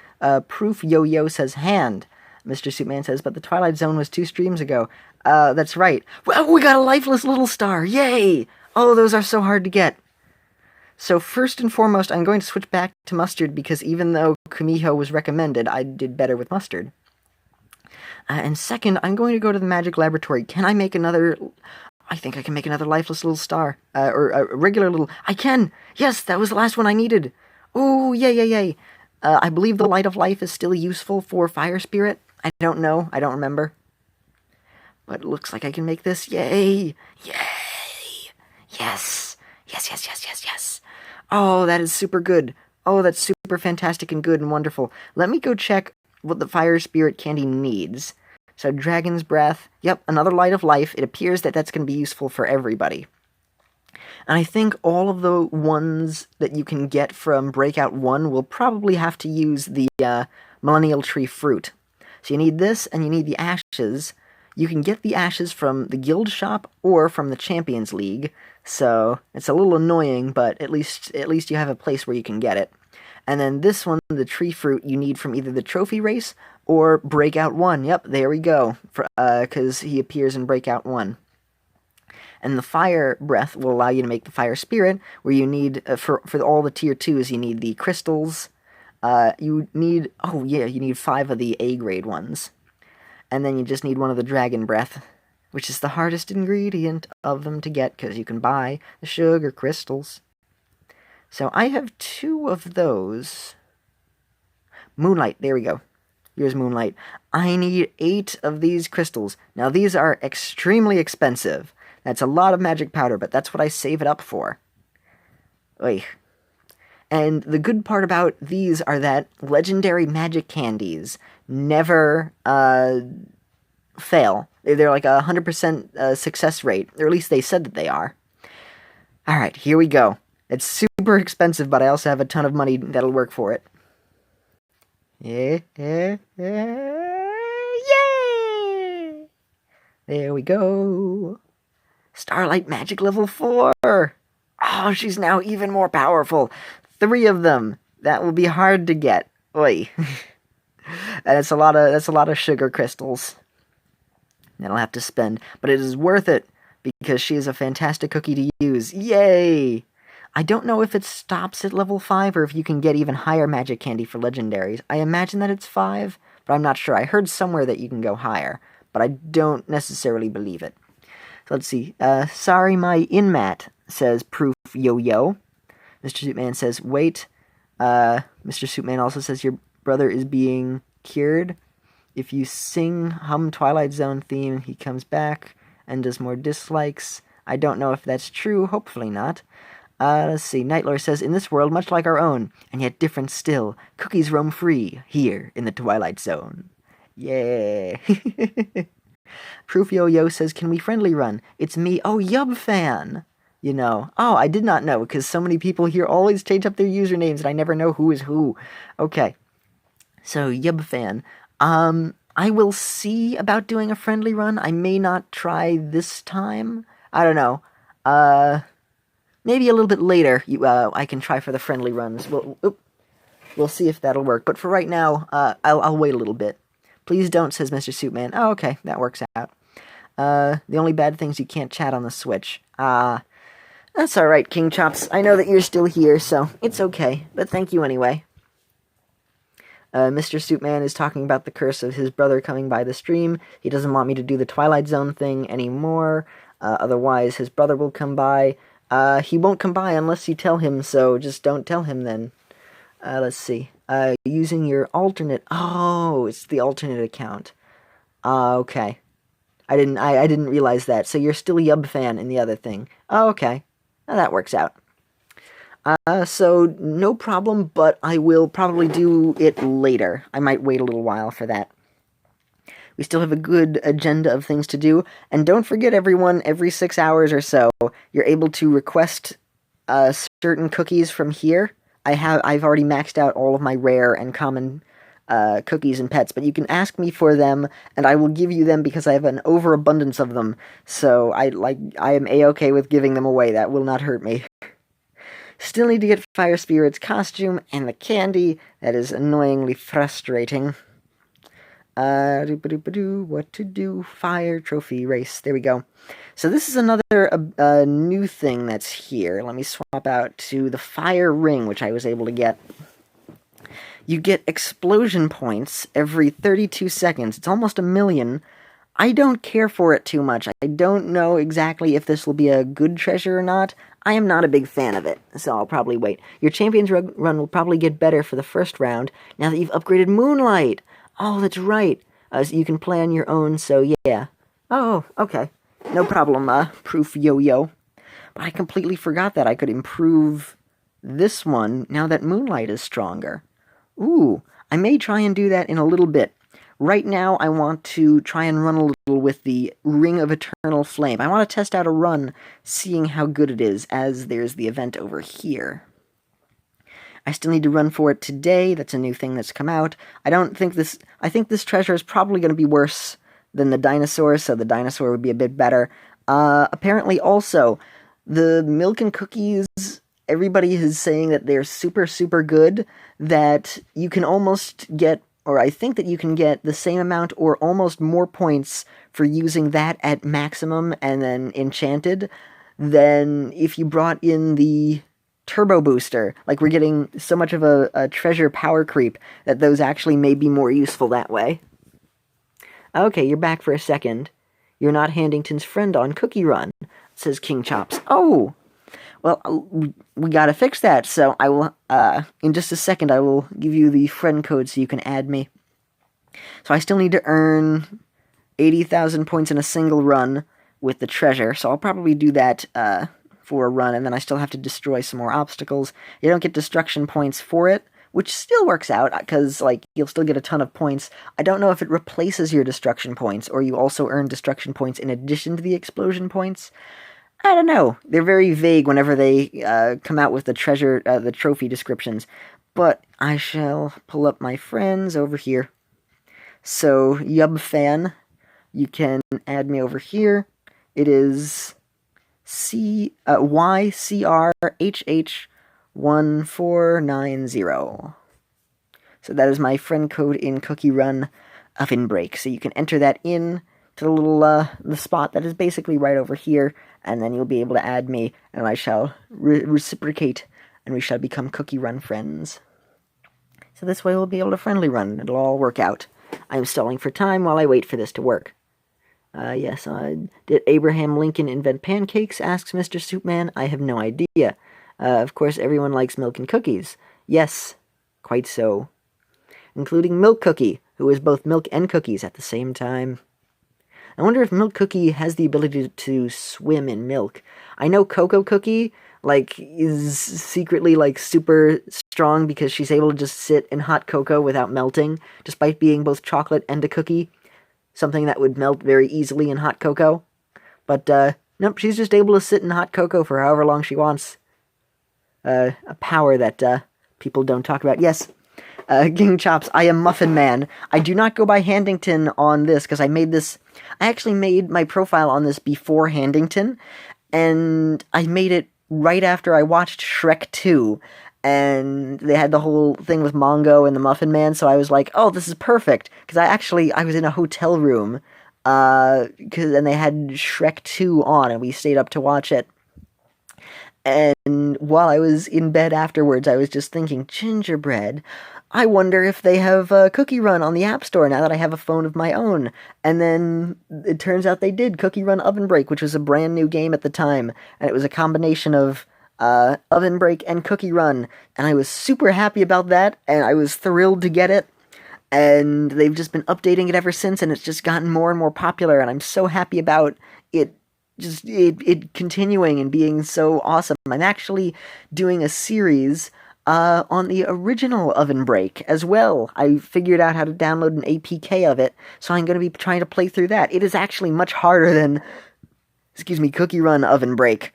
Proof Yo-Yo says hand. Mr. Suitman says, but the Twilight Zone was 2 streams ago. That's right. Well, we got a lifeless little star. Yay! Oh, those are so hard to get. So first and foremost, I'm going to switch back to mustard because even though Kumiho was recommended, I did better with mustard. And second, I'm going to go to the magic laboratory. Can I make another... I think I can make another lifeless little star. Or a regular little... I can! Yes, that was the last one I needed. Ooh, yay. I believe the Light of Life is still useful for Fire Spirit. I don't know. I don't remember. But it looks like I can make this. Yay! Yay! Yes! Yes. Oh, that is super good. Oh, that's super fantastic and good and wonderful. Let me go check what the Fire Spirit candy needs. So, Dragon's Breath. Yep, another Light of Life. It appears that that's going to be useful for everybody. And I think all of the ones that you can get from Breakout 1 will probably have to use the Millennial Tree Fruit. So you need this, and you need the ashes. You can get the ashes from the guild shop or from the Champions League, so it's a little annoying, but at least you have a place where you can get it. And then this one, the tree fruit, you need from either the trophy race or Breakout 1. Yep, there we go, because he appears in Breakout 1. And the Fire Breath will allow you to make the Fire Spirit, where you need, for all the Tier 2s, you need the crystals. You need 5 of the A-grade ones. And then you just need one of the Dragon Breath, which is the hardest ingredient of them to get, because you can buy the sugar crystals. So I have 2 of those. Moonlight, there we go. Here's Moonlight. I need 8 of these crystals. Now these are extremely expensive. That's a lot of magic powder, but that's what I save it up for. Oy. And the good part about these are that legendary magic candies never fail. They're like a 100% success rate, or at least they said that they are. Alright, here we go. It's super expensive, but I also have a ton of money that'll work for it. Yay! There we go. Starlight Magic level 4! Oh, she's now even more powerful. 3 of them. That will be hard to get. Oi. And that's a lot of sugar crystals that I'll have to spend. But it is worth it, because she is a fantastic cookie to use. Yay! I don't know if it stops at level 5, or if you can get even higher magic candy for legendaries. I imagine that it's 5, but I'm not sure. I heard somewhere that you can go higher, but I don't necessarily believe it. So let's see. Sorry, my inmat, says Proof Yo-Yo. Mr. Suitman says, wait. Mr. Suitman also says, your brother is being cured. If you hum Twilight Zone theme, he comes back and does more dislikes. I don't know if that's true. Hopefully not. Let's see. Nightlore says, in this world, much like our own, and yet different still, cookies roam free here in the Twilight Zone. Yeah. Proof Yo-Yo says, can we friendly run? It's me. Oh, Yub Fan. you know. Oh, I did not know, because so many people here always change up their usernames, and I never know who is who. Okay. So, Yubfan. I will see about doing a friendly run. I may not try this time. I don't know. Maybe a little bit later, I can try for the friendly runs. We'll see if that'll work. But for right now, I'll wait a little bit. Please don't, says Mr. Suitman. Oh, okay, that works out. The only bad thing's you can't chat on the Switch. That's alright, King Chops. I know that you're still here, so it's okay. But thank you anyway. Mr. Suitman is talking about the curse of his brother coming by the stream. He doesn't want me to do the Twilight Zone thing anymore. Otherwise, his brother will come by. He won't come by unless you tell him, so just don't tell him then. Let's see. Using your alternate... Oh, it's the alternate account. Okay. I didn't realize that. So you're still Yubfan in the other thing. Oh, okay. Now that works out. So no problem, but I will probably do it later. I might wait a little while for that. We still have a good agenda of things to do, and don't forget, everyone, every 6 hours or so, you're able to request certain cookies from here. I've already maxed out all of my rare and common cookies and pets, but you can ask me for them, and I will give you them because I have an overabundance of them. So I am a-okay with giving them away. That will not hurt me. Still need to get Fire Spirit's costume and the candy. That is annoyingly frustrating. What to do? Fire trophy race. There we go. So this is another new thing that's here. Let me swap out to the fire ring, which I was able to get. You get explosion points every 32 seconds. It's almost 1 million. I don't care for it too much. I don't know exactly if this will be a good treasure or not. I am not a big fan of it, so I'll probably wait. Your Champions run will probably get better for the first round now that you've upgraded Moonlight. Oh, that's right. So you can play on your own, so yeah. Oh, okay. No problem, Proof Yo-Yo. But I completely forgot that I could improve this one now that Moonlight is stronger. Ooh, I may try and do that in a little bit. Right now, I want to try and run a little with the Ring of Eternal Flame. I want to test out a run, seeing how good it is, as there's the event over here. I still need to run for it today. That's a new thing that's come out. I think this treasure is probably going to be worse than the dinosaur, so the dinosaur would be a bit better. Apparently, also, the milk and cookies, everybody is saying that they're super, super good, that you can almost get, or I think that you can get the same amount or almost more points for using that at maximum and then enchanted than if you brought in the turbo booster. Like, we're getting so much of a treasure power creep that those actually may be more useful that way. Okay, you're back for a second. You're not Handington's friend on Cookie Run, says King Chops. Oh! Well, we gotta fix that, so I will, in just a second, I will give you the friend code so you can add me. So I still need to earn 80,000 points in a single run with the treasure, so I'll probably do that, for a run, and then I still have to destroy some more obstacles. You don't get destruction points for it, which still works out, because, like, you'll still get a ton of points. I don't know if it replaces your destruction points, or you also earn destruction points in addition to the explosion points. I don't know. They're very vague whenever they come out with the trophy descriptions. But I shall pull up my friends over here. So, Yubfan, you can add me over here. It is YCRHH1490. So that is my friend code in Cookie Run Ovenbreak. So you can enter that in to the little the spot that is basically right over here, and then you'll be able to add me, and I shall reciprocate, and we shall become Cookie Run friends. So this way we'll be able to friendly run. It'll all work out. I'm stalling for time while I wait for this to work. Yes, did Abraham Lincoln invent pancakes? Asks Mr. Soupman. I have no idea. Of course, everyone likes milk and cookies. Yes, quite so. Including Milk Cookie, who is both milk and cookies at the same time. I wonder if Milk Cookie has the ability to swim in milk. I know Cocoa Cookie, like, is secretly, like, super strong because she's able to just sit in hot cocoa without melting, despite being both chocolate and a cookie. Something that would melt very easily in hot cocoa. But, Nope, she's just able to sit in hot cocoa for however long she wants. A power that people don't talk about. Yes, King Chops, I am Muffin Man. I do not go by Handington on this, because I actually made my profile on this before Handington, and I made it right after I watched Shrek 2, and they had the whole thing with Mongo and the Muffin Man, so I was like, oh, this is perfect, because I was in a hotel room, and they had Shrek 2 on, and we stayed up to watch it. And while I was in bed afterwards, I was just thinking, gingerbread, I wonder if they have Cookie Run on the App Store now that I have a phone of my own. And then it turns out they did. Cookie Run Ovenbreak, which was a brand new game at the time. And it was a combination of Ovenbreak and Cookie Run. And I was super happy about that, and I was thrilled to get it. And they've just been updating it ever since, and it's just gotten more and more popular, and I'm so happy about it. Just it continuing and being so awesome. I'm actually doing a series on the original Ovenbreak as well. I figured out how to download an APK of it, so I'm going to be trying to play through that. It is actually much harder than, Cookie Run Ovenbreak.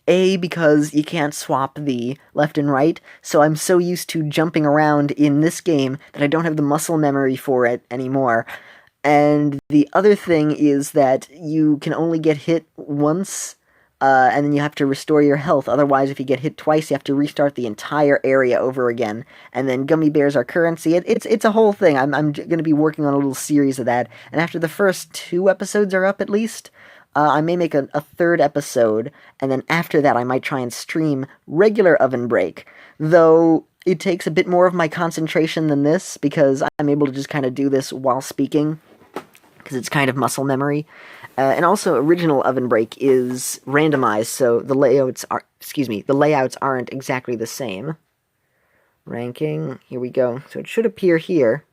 Because you can't swap the left and right, so I'm so used to jumping around in this game that I don't have the muscle memory for it anymore. And the other thing is that you can only get hit once, and then you have to restore your health. Otherwise, if you get hit twice, you have to restart the entire area over again. And then gummy bears are currency. It's a whole thing. I'm going to be working on a little series of that. And after the first 2 episodes are up, at least, I may make a 3rd episode. And then after that, I might try and stream regular Ovenbreak. Though it takes a bit more of my concentration than this, because I'm able to just kind of do this while speaking, because it's kind of muscle memory. And also, original Ovenbreak is randomized, so the layouts aren't exactly the same. Ranking, here we go. So it should appear here.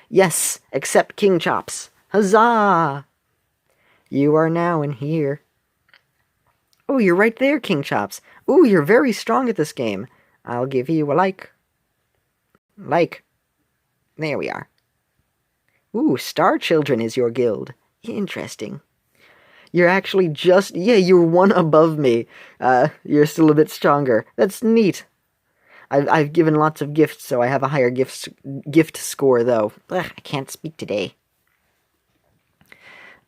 Yes, except King Chops. Huzzah! You are now in here. Oh, you're right there, King Chops. Ooh, you're very strong at this game. I'll give you a like. Like. There we are. Ooh, Star Children is your guild. Interesting. You're actually you're 1 above me. You're still a bit stronger. That's neat. I've given lots of gifts, so I have a higher gift score, though. Ugh, I can't speak today.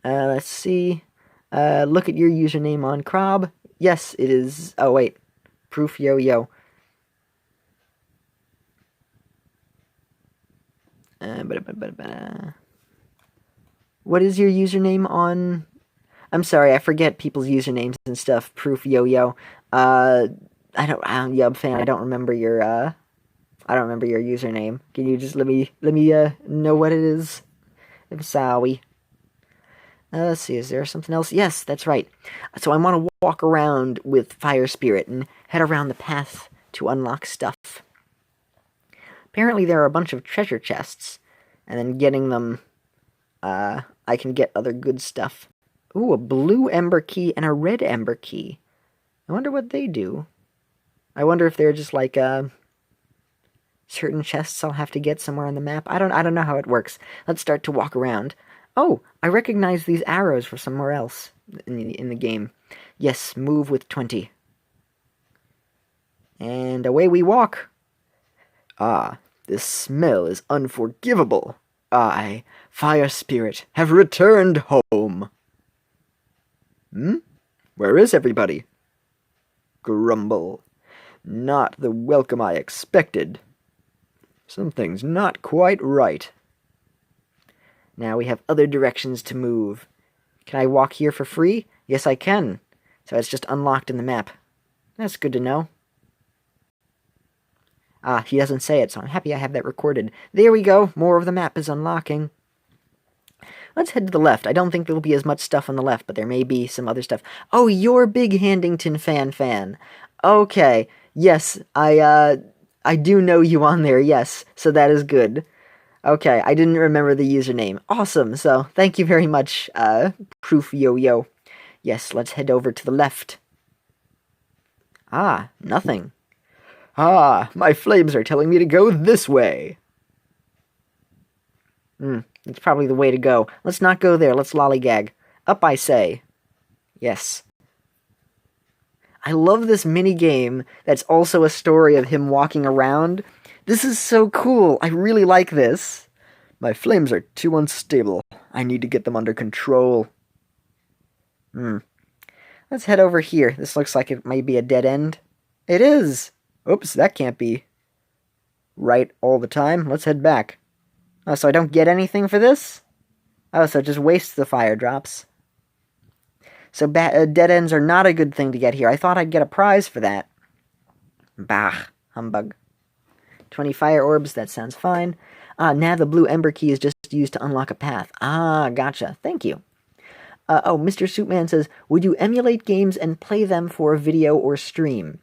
Let's see. Look at your username on CROB. Yes, it is. Oh, wait. Proof yo-yo. What is your username on... I'm sorry, I forget people's usernames and stuff. Proof yo-yo. Yub fan, I don't remember your username. Can you just let me know what it is? I'm sorry. Let's see, is there something else? Yes, that's right. So I want to walk around with Fire Spirit and head around the path to unlock stuff. Apparently there are a bunch of treasure chests, and then getting them, I can get other good stuff. Ooh, a blue ember key and a red ember key. I wonder what they do. I wonder if they're just like, certain chests I'll have to get somewhere on the map. I don't know how it works. Let's start to walk around. Oh, I recognize these arrows from somewhere else in the game. Yes, move with 20. And away we walk. Ah, this smell is unforgivable. I, Fire Spirit, have returned home. Where is everybody? Grumble. Not the welcome I expected. Something's not quite right. Now we have other directions to move. Can I walk here for free? Yes, I can. So it's just unlocked in the map. That's good to know. Ah, he doesn't say it, so I'm happy I have that recorded. There we go. More of the map is unlocking. Let's head to the left. I don't think there'll be as much stuff on the left, but there may be some other stuff. Oh, you're Big Handington fan. Okay. Yes, I do know you on there, yes. So that is good. Okay, I didn't remember the username. Awesome, so thank you very much, Proof Yo-Yo. Yes, let's head over to the left. Ah, nothing. Ah, my flames are telling me to go this way. It's probably the way to go. Let's not go there, let's lollygag. Up, I say. Yes. I love this mini game that's also a story of him walking around. This is so cool. I really like this. My flames are too unstable. I need to get them under control. Let's head over here. This looks like it might be a dead end. It is! Oops, that can't be right all the time. Let's head back. Oh, so I don't get anything for this? Oh, so it just wastes the fire drops. So dead ends are not a good thing to get here. I thought I'd get a prize for that. Bah, humbug. 20 fire orbs, that sounds fine. Now the blue ember key is just used to unlock a path. Ah, gotcha. Thank you. Mr. Soupman says, would you emulate games and play them for video or stream?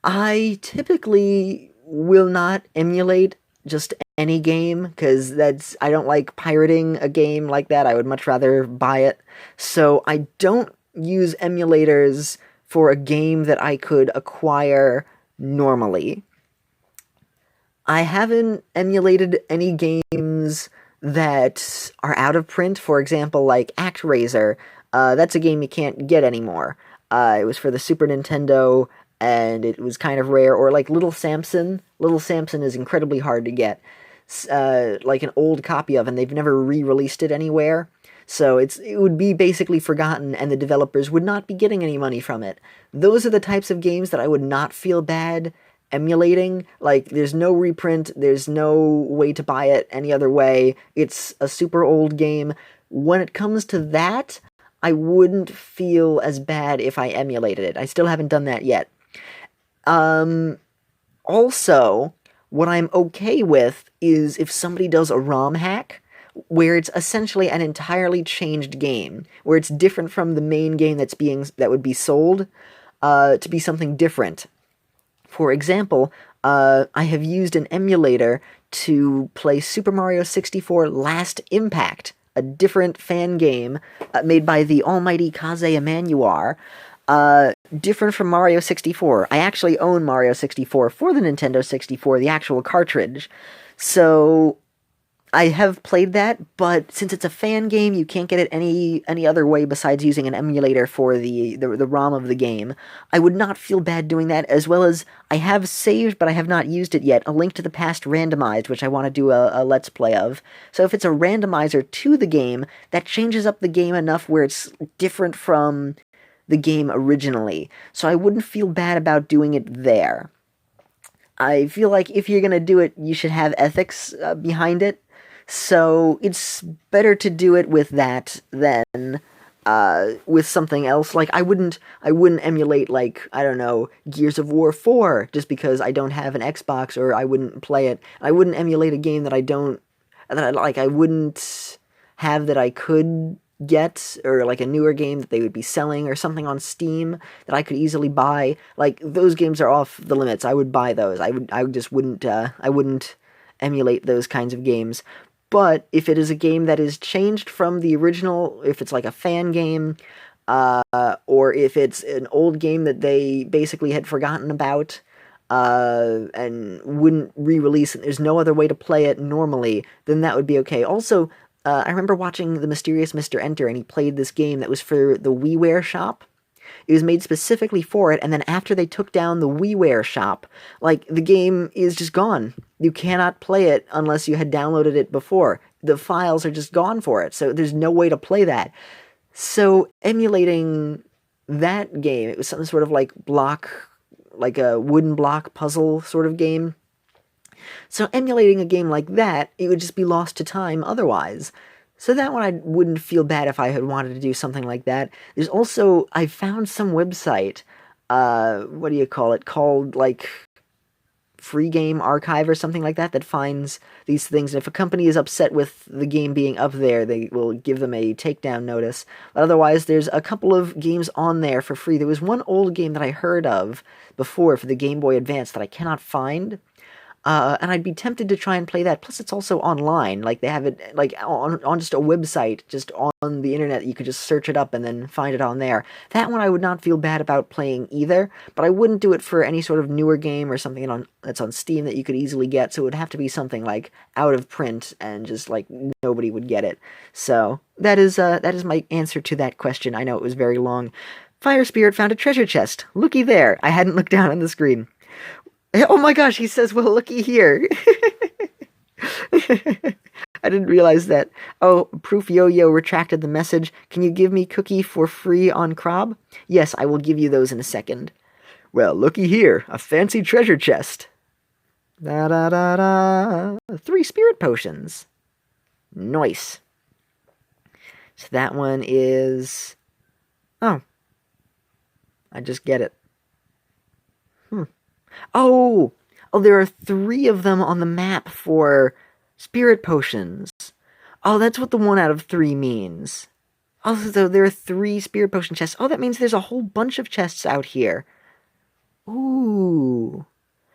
I typically will not emulate just any game, because I don't like pirating a game like that. I would much rather buy it. So I don't use emulators for a game that I could acquire normally. I haven't emulated any games that are out of print. For example, like ActRaiser. That's a game you can't get anymore. It was for the Super Nintendo, and it was kind of rare. Or like Little Samson. Little Samson is incredibly hard to get. Like an old copy of, and they've never re-released it anywhere. So it would be basically forgotten, and the developers would not be getting any money from it. Those are the types of games that I would not feel bad emulating. Like, there's no reprint, there's no way to buy it any other way. It's a super old game. When it comes to that, I wouldn't feel as bad if I emulated it. I still haven't done that yet. Also, what I'm okay with is if somebody does a ROM hack, where it's essentially an entirely changed game, where it's different from the main game that would be sold, to be something different. For example, I have used an emulator to play Super Mario 64 Last Impact, a different fan game made by the almighty Kaze Emanuar, different from Mario 64. I actually own Mario 64 for the Nintendo 64, the actual cartridge. So I have played that, but since it's a fan game, you can't get it any other way besides using an emulator for the ROM of the game. I would not feel bad doing that, as well as I have saved, but I have not used it yet, A Link to the Past Randomized, which I want to do a Let's Play of. So if it's a randomizer to the game, that changes up the game enough where it's different from the game originally. So I wouldn't feel bad about doing it there. I feel like if you're going to do it, you should have ethics behind it. So it's better to do it with that than with something else. Like I wouldn't emulate, like, I don't know, Gears of War 4 just because I don't have an Xbox, or I wouldn't play it. I wouldn't emulate a game that I wouldn't have that I could get, or like a newer game that they would be selling or something on Steam that I could easily buy. Like, those games are off the limits. I would buy those. I wouldn't emulate those kinds of games. But if it is a game that is changed from the original, if it's like a fan game, or if it's an old game that they basically had forgotten about, and wouldn't re-release it, there's no other way to play it normally, then that would be okay. Also, I remember watching The Mysterious Mr. Enter, and he played this game that was for the WiiWare shop. It was made specifically for it, and then after they took down the WiiWare shop, like, the game is just gone. You cannot play it unless you had downloaded it before. The files are just gone for it, so there's no way to play that. So emulating that game, it was some sort of like a wooden block puzzle sort of game. So emulating a game like that, it would just be lost to time otherwise. So that one I wouldn't feel bad if I had wanted to do something like that. There's also, I found some website, what do you call it, called like Free Game Archive or something like that finds these things. And if a company is upset with the game being up there, they will give them a takedown notice. But otherwise, there's a couple of games on there for free. There was one old game that I heard of before for the Game Boy Advance that I cannot find. And I'd be tempted to try and play that. Plus, it's also online. Like, they have it, like, on just a website, just on the internet. You could just search it up and then find it on there. That one I would not feel bad about playing either, but I wouldn't do it for any sort of newer game or something that's on Steam that you could easily get, so it would have to be something, like, out of print and just, like, nobody would get it. So, that is my answer to that question. I know it was very long. Fire Spirit found a treasure chest. Looky there. I hadn't looked down on the screen. Oh my gosh, he says, well, looky here. I didn't realize that. Oh, Proof Yo-Yo retracted the message. Can you give me cookie for free on CROB? Yes, I will give you those in a second. Well, looky here, a fancy treasure chest. Da-da-da-da. 3 spirit potions. Nice. So that one is... Oh. I just get it. Oh, there are 3 of them on the map for spirit potions. Oh, that's what the 1 out of 3 means. Oh, so there are 3 spirit potion chests. Oh, that means there's a whole bunch of chests out here. Ooh.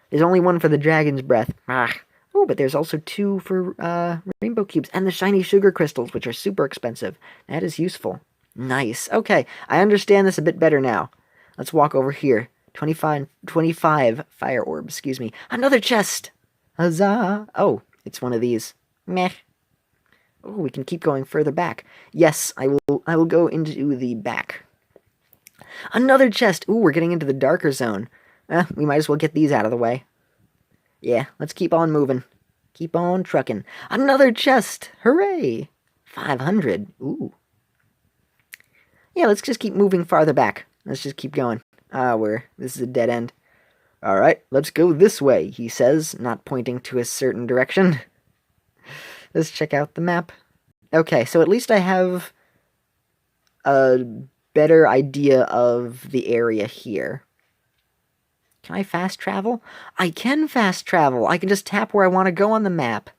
There's only 1 for the dragon's breath. Ah. Oh, but there's also 2 for rainbow cubes and the shiny sugar crystals, which are super expensive. That is useful. Nice. Okay, I understand this a bit better now. Let's walk over here. 25 fire orbs, excuse me. Another chest! Huzzah! Oh, it's one of these. Meh. Oh, we can keep going further back. Yes, I will go into the back. Another chest! Ooh, we're getting into the darker zone. We might as well get these out of the way. Yeah, let's keep on moving. Keep on trucking. Another chest! Hooray! 500. Ooh. Yeah, let's just keep moving farther back. Let's just keep going. This is a dead end. Alright, let's go this way, he says, not pointing to a certain direction. Let's check out the map. Okay, so at least I have a better idea of the area here. Can I fast travel? I can fast travel! I can just tap where I want to go on the map.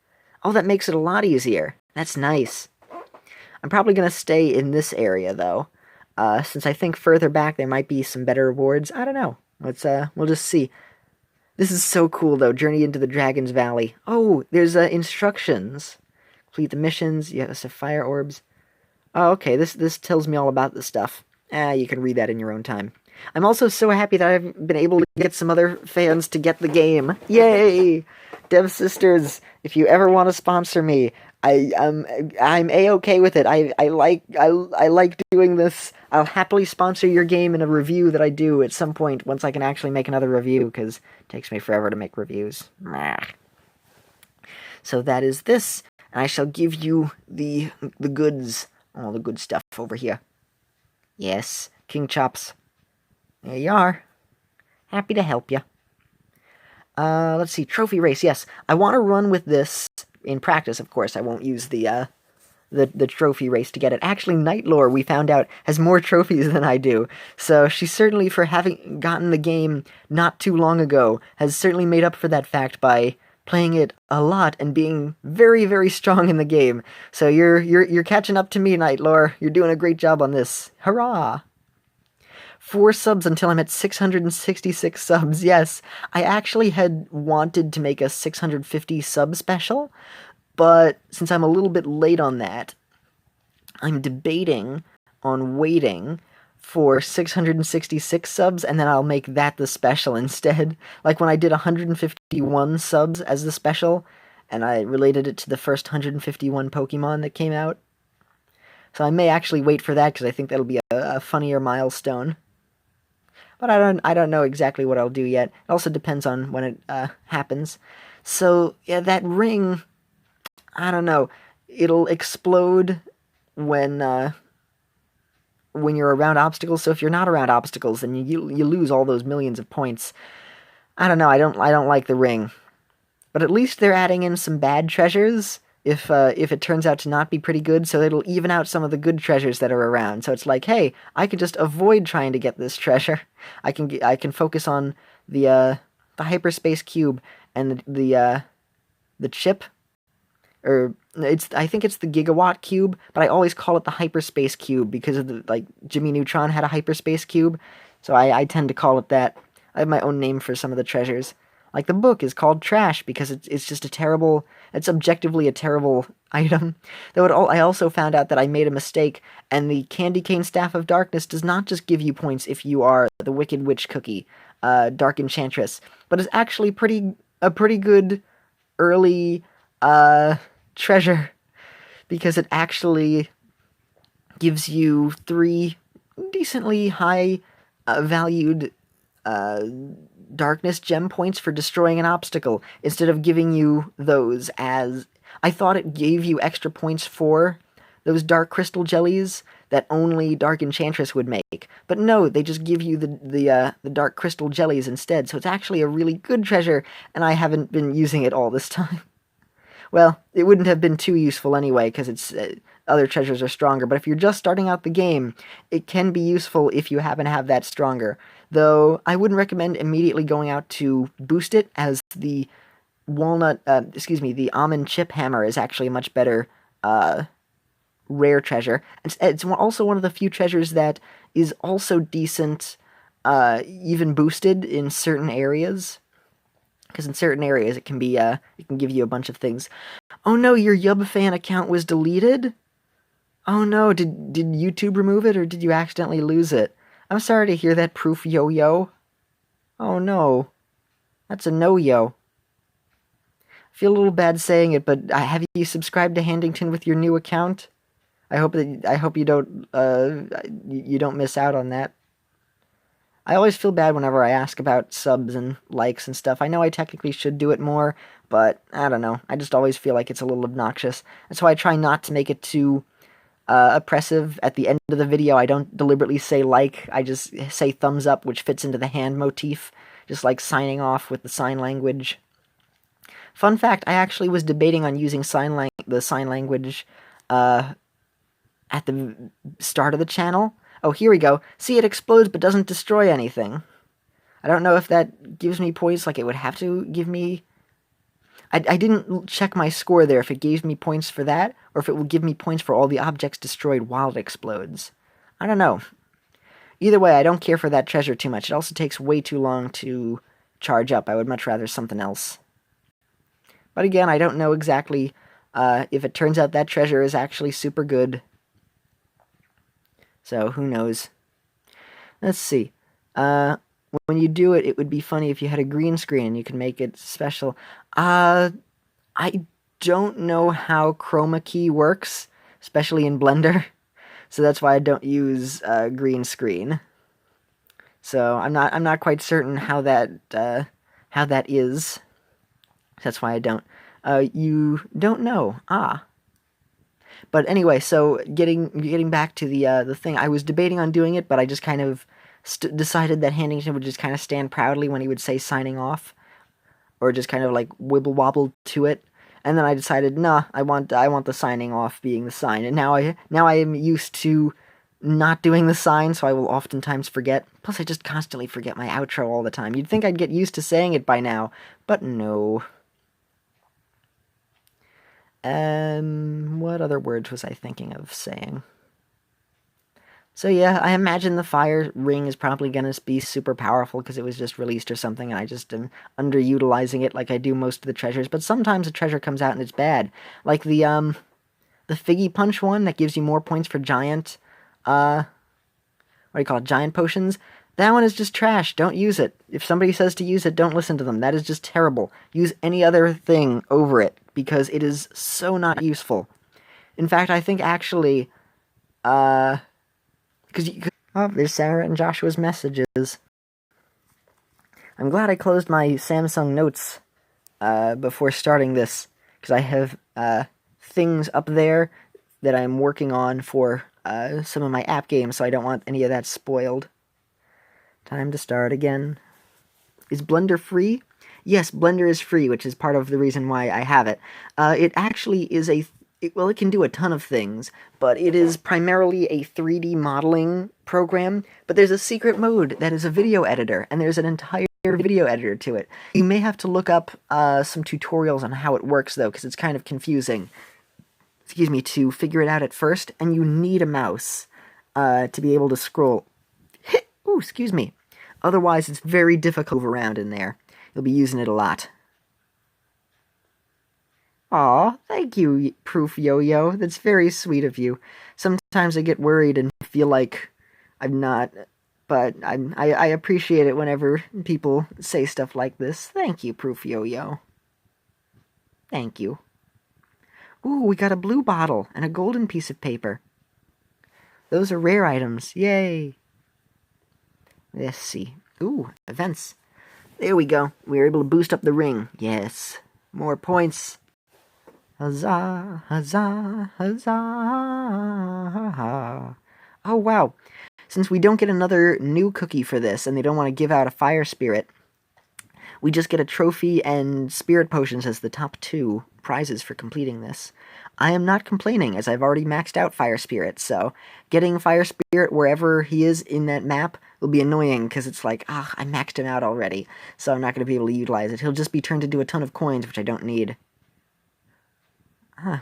Oh, that makes it a lot easier. That's nice. I'm probably going to stay in this area, though. Since I think further back there might be some better rewards. I don't know. We'll just see. This is so cool, though. Journey into the Dragon's Valley. Oh, there's, instructions. Complete the missions. Yes, the fire orbs. Oh, okay. This tells me all about this stuff. You can read that in your own time. I'm also so happy that I've been able to get some other fans to get the game. Yay! Dev Sisters, if you ever want to sponsor me, I'm A-okay with it. I like doing this. I'll happily sponsor your game in a review that I do at some point once I can actually make another review, because it takes me forever to make reviews. So that is this, and I shall give you the goods, all the good stuff over here. Yes, King Chops. There you are. Happy to help you. Let's see, trophy race, yes. I want to run with this in practice, of course. I won't use the trophy race to get it. Actually, Nightlore, we found out, has more trophies than I do. So she certainly, for having gotten the game not too long ago, has certainly made up for that fact by playing it a lot and being very, very strong in the game. So you're catching up to me, Nightlore. You're doing a great job on this. Hurrah! 4 subs until I'm at 666 subs, yes. I actually had wanted to make a 650 sub special, but since I'm a little bit late on that, I'm debating on waiting for 666 subs, and then I'll make that the special instead. Like when I did 151 subs as the special, and I related it to the first 151 Pokemon that came out. So I may actually wait for that, because I think that'll be a funnier milestone. But I don't know exactly what I'll do yet. It also depends on when it happens. So, yeah, that ring, I don't know. It'll explode when you're around obstacles. So if you're not around obstacles, then you lose all those millions of points. I don't know. I don't like the ring. But at least they're adding in some bad treasures. If it turns out to not be pretty good, so it'll even out some of the good treasures that are around. So it's like, hey, I could just avoid trying to get this treasure. I can focus on the hyperspace cube and the chip, or I think it's the gigawatt cube, but I always call it the hyperspace cube because of Jimmy Neutron had a hyperspace cube, so I tend to call it that. I have my own name for some of the treasures. Like, the book is called trash because it's just a terrible, it's objectively a terrible item. Though I also found out that I made a mistake, and the Candy Cane Staff of Darkness does not just give you points if you are the Wicked Witch Cookie, Dark Enchantress, but is actually a pretty good early treasure, because it actually gives you 3 decently high valued darkness gem points for destroying an obstacle, instead of giving you those as... I thought it gave you extra points for those dark crystal jellies that only Dark Enchantress would make. But no, they just give you the dark crystal jellies instead, so it's actually a really good treasure, and I haven't been using it all this time. Well, it wouldn't have been too useful anyway, because it's other treasures are stronger, but if you're just starting out the game, it can be useful if you happen to have that stronger. Though, I wouldn't recommend immediately going out to boost it, as the the almond chip hammer is actually a much better, rare treasure. It's also one of the few treasures that is also decent, even boosted in certain areas. Because in certain areas it can be, it can give you a bunch of things. Oh no, your YubFan account was deleted? Oh no, did YouTube remove it, or did you accidentally lose it? I'm sorry to hear that, Proof Yo-Yo. Oh no. That's a no-yo. I feel a little bad saying it, but have you subscribed to Handington with your new account? I hope you don't miss out on that. I always feel bad whenever I ask about subs and likes and stuff. I know I technically should do it more, but I don't know. I just always feel like it's a little obnoxious. That's why I try not to make it too oppressive. At the end of the video, I don't deliberately say like, I just say thumbs up, which fits into the hand motif, just like signing off with the sign language. Fun fact, I actually was debating on using the sign language at the start of the channel. Oh, here we go. See, it explodes but doesn't destroy anything. I don't know if that gives me points like it would have to give me... I didn't check my score there if it gave me points for that, or if it will give me points for all the objects destroyed while it explodes. I don't know. Either way, I don't care for that treasure too much. It also takes way too long to charge up. I would much rather something else. But again, I don't know exactly if it turns out that treasure is actually super good. So, who knows. Let's see. When you do it, it would be funny if you had a green screen and you could make it special. I don't know how chroma key works, especially in Blender. So that's why I don't use green screen. So I'm not quite certain how that is. That's why I don't. You don't know. Ah. But anyway, so getting back to the thing, I was debating on doing it, but I just kind of decided that Handington would just kind of stand proudly when he would say signing off, or just kind of like wibble wobble to it. And then I decided, nah, I want the signing off being the sign. And now I am used to not doing the sign, so I will oftentimes forget. Plus, I just constantly forget my outro all the time. You'd think I'd get used to saying it by now, but no. What other words was I thinking of saying? So yeah, I imagine the fire ring is probably going to be super powerful because it was just released or something, and I just am underutilizing it like I do most of the treasures. But sometimes a treasure comes out and it's bad. Like the Figgy Punch one that gives you more points for giant, what do you call it, giant potions? That one is just trash. Don't use it. If somebody says to use it, don't listen to them. That is just terrible. Use any other thing over it, because it is so not useful. In fact, I think actually, oh, there's Sarah and Joshua's messages. I'm glad I closed my Samsung Notes before starting this, because I have things up there that I'm working on for some of my app games, so I don't want any of that spoiled. Time to start again. Is Blender free? Yes, Blender is free, which is part of the reason why I have it. It actually is well, it can do a ton of things, but it is primarily a 3D modeling program, but there's a secret mode that is a video editor, and there's an entire video editor to it. You may have to look up some tutorials on how it works, though, because it's kind of confusing, to figure it out at first, and you need a mouse to be able to scroll. Ooh, excuse me. Otherwise, it's very difficult to move around in there. You'll be using it a lot. Aw, thank you, Proof Yo-Yo. That's very sweet of you. Sometimes I get worried and feel like I'm not, but I appreciate it whenever people say stuff like this. Thank you, Proof Yo-Yo. Thank you. Ooh, we got a blue bottle and a golden piece of paper. Those are rare items. Yay! Let's see. Ooh, events. There we go. We were able to boost up the ring. Yes. More points. Huzzah, huzzah, huzzah. Oh, wow. Since we don't get another new cookie for this, and they don't want to give out a fire spirit, we just get a trophy and spirit potions as the top 2 prizes for completing this. I am not complaining, as I've already maxed out fire spirit, so getting fire spirit wherever he is in that map will be annoying, because it's like, I maxed him out already, so I'm not going to be able to utilize it. He'll just be turned into a ton of coins, which I don't need.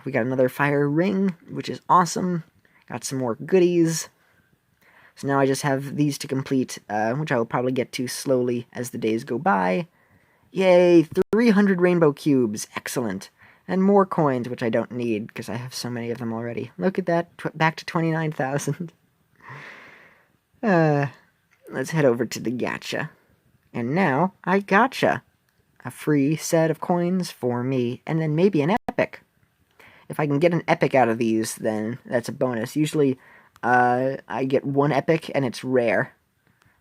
We got another fire ring, which is awesome. Got some more goodies. So now I just have these to complete, which I will probably get to slowly as the days go by. Yay, 300 rainbow cubes. Excellent. And more coins, which I don't need, because I have so many of them already. Look at that, back to 29,000. Let's head over to the gacha. And now, I gotcha. A free set of coins for me, and then maybe an epic. If I can get an epic out of these, then that's a bonus. Usually, I get one epic, and it's rare.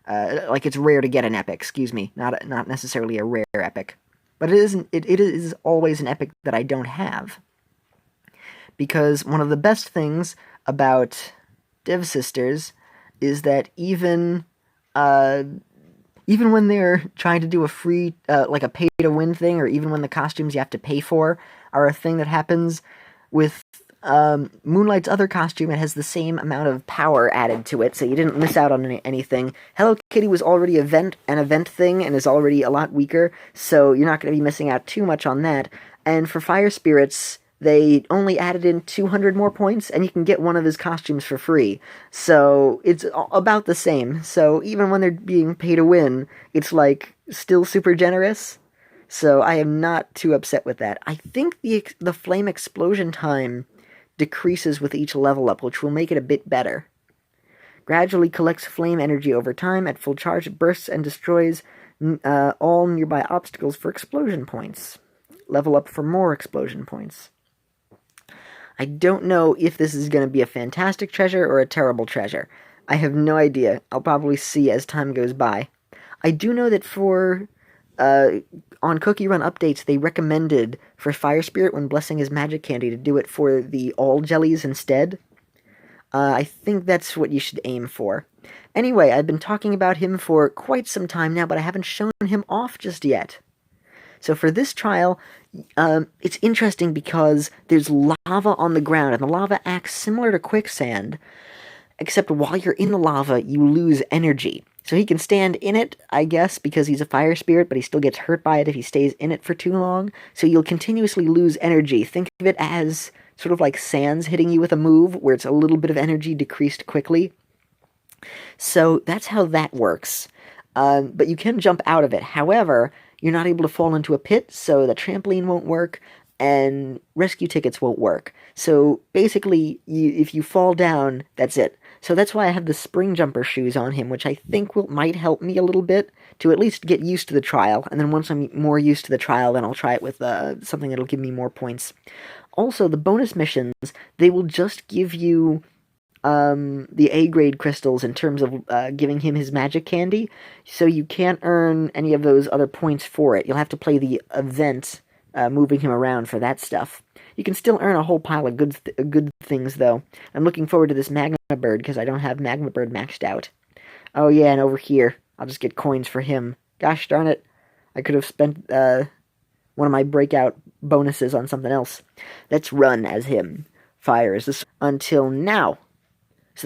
Like, it's rare to get an epic, excuse me. Not necessarily a rare epic. But it is always an epic that I don't have. Because one of the best things about Dev Sisters is that even when they're trying to do a free, like a pay-to-win thing, or even when the costumes you have to pay for are a thing that happens, with Moonlight's other costume, it has the same amount of power added to it, so you didn't miss out on anything. Hello Kitty was already an event thing, and is already a lot weaker, so you're not going to be missing out too much on that. And for Fire Spirits, they only added in 200 more points, and you can get one of his costumes for free. So it's about the same. So even when they're being pay to win, it's like still super generous. So I am not too upset with that. I think the flame explosion time decreases with each level up, which will make it a bit better. Gradually collects flame energy over time. At full charge, it bursts and destroys all nearby obstacles for explosion points. Level up for more explosion points. I don't know if this is going to be a fantastic treasure or a terrible treasure. I have no idea. I'll probably see as time goes by. I do know that for on Cookie Run updates, they recommended for Fire Spirit, when blessing his magic candy, to do it for the all jellies instead. I think that's what you should aim for. Anyway, I've been talking about him for quite some time now, but I haven't shown him off just yet. So for this trial, it's interesting because there's lava on the ground, and the lava acts similar to quicksand, except while you're in the lava, you lose energy. So he can stand in it, I guess, because he's a fire spirit, but he still gets hurt by it if he stays in it for too long. So you'll continuously lose energy. Think of it as sort of like sands hitting you with a move, where it's a little bit of energy decreased quickly. So that's how that works. But you can jump out of it. However, you're not able to fall into a pit, so the trampoline won't work, and rescue tickets won't work. So basically, if you fall down, that's it. So that's why I have the spring jumper shoes on him, which I think might help me a little bit to at least get used to the trial. And then once I'm more used to the trial, then I'll try it with something that'll give me more points. Also, the bonus missions, they will just give you the A-grade crystals in terms of giving him his magic candy, so you can't earn any of those other points for it. You'll have to play the event, moving him around for that stuff. You can still earn a whole pile of good things, though. I'm looking forward to this Magma Bird, because I don't have Magma Bird maxed out. Oh yeah, and over here, I'll just get coins for him. Gosh darn it, I could have spent one of my breakout bonuses on something else. Let's run as him. Fire is this until now.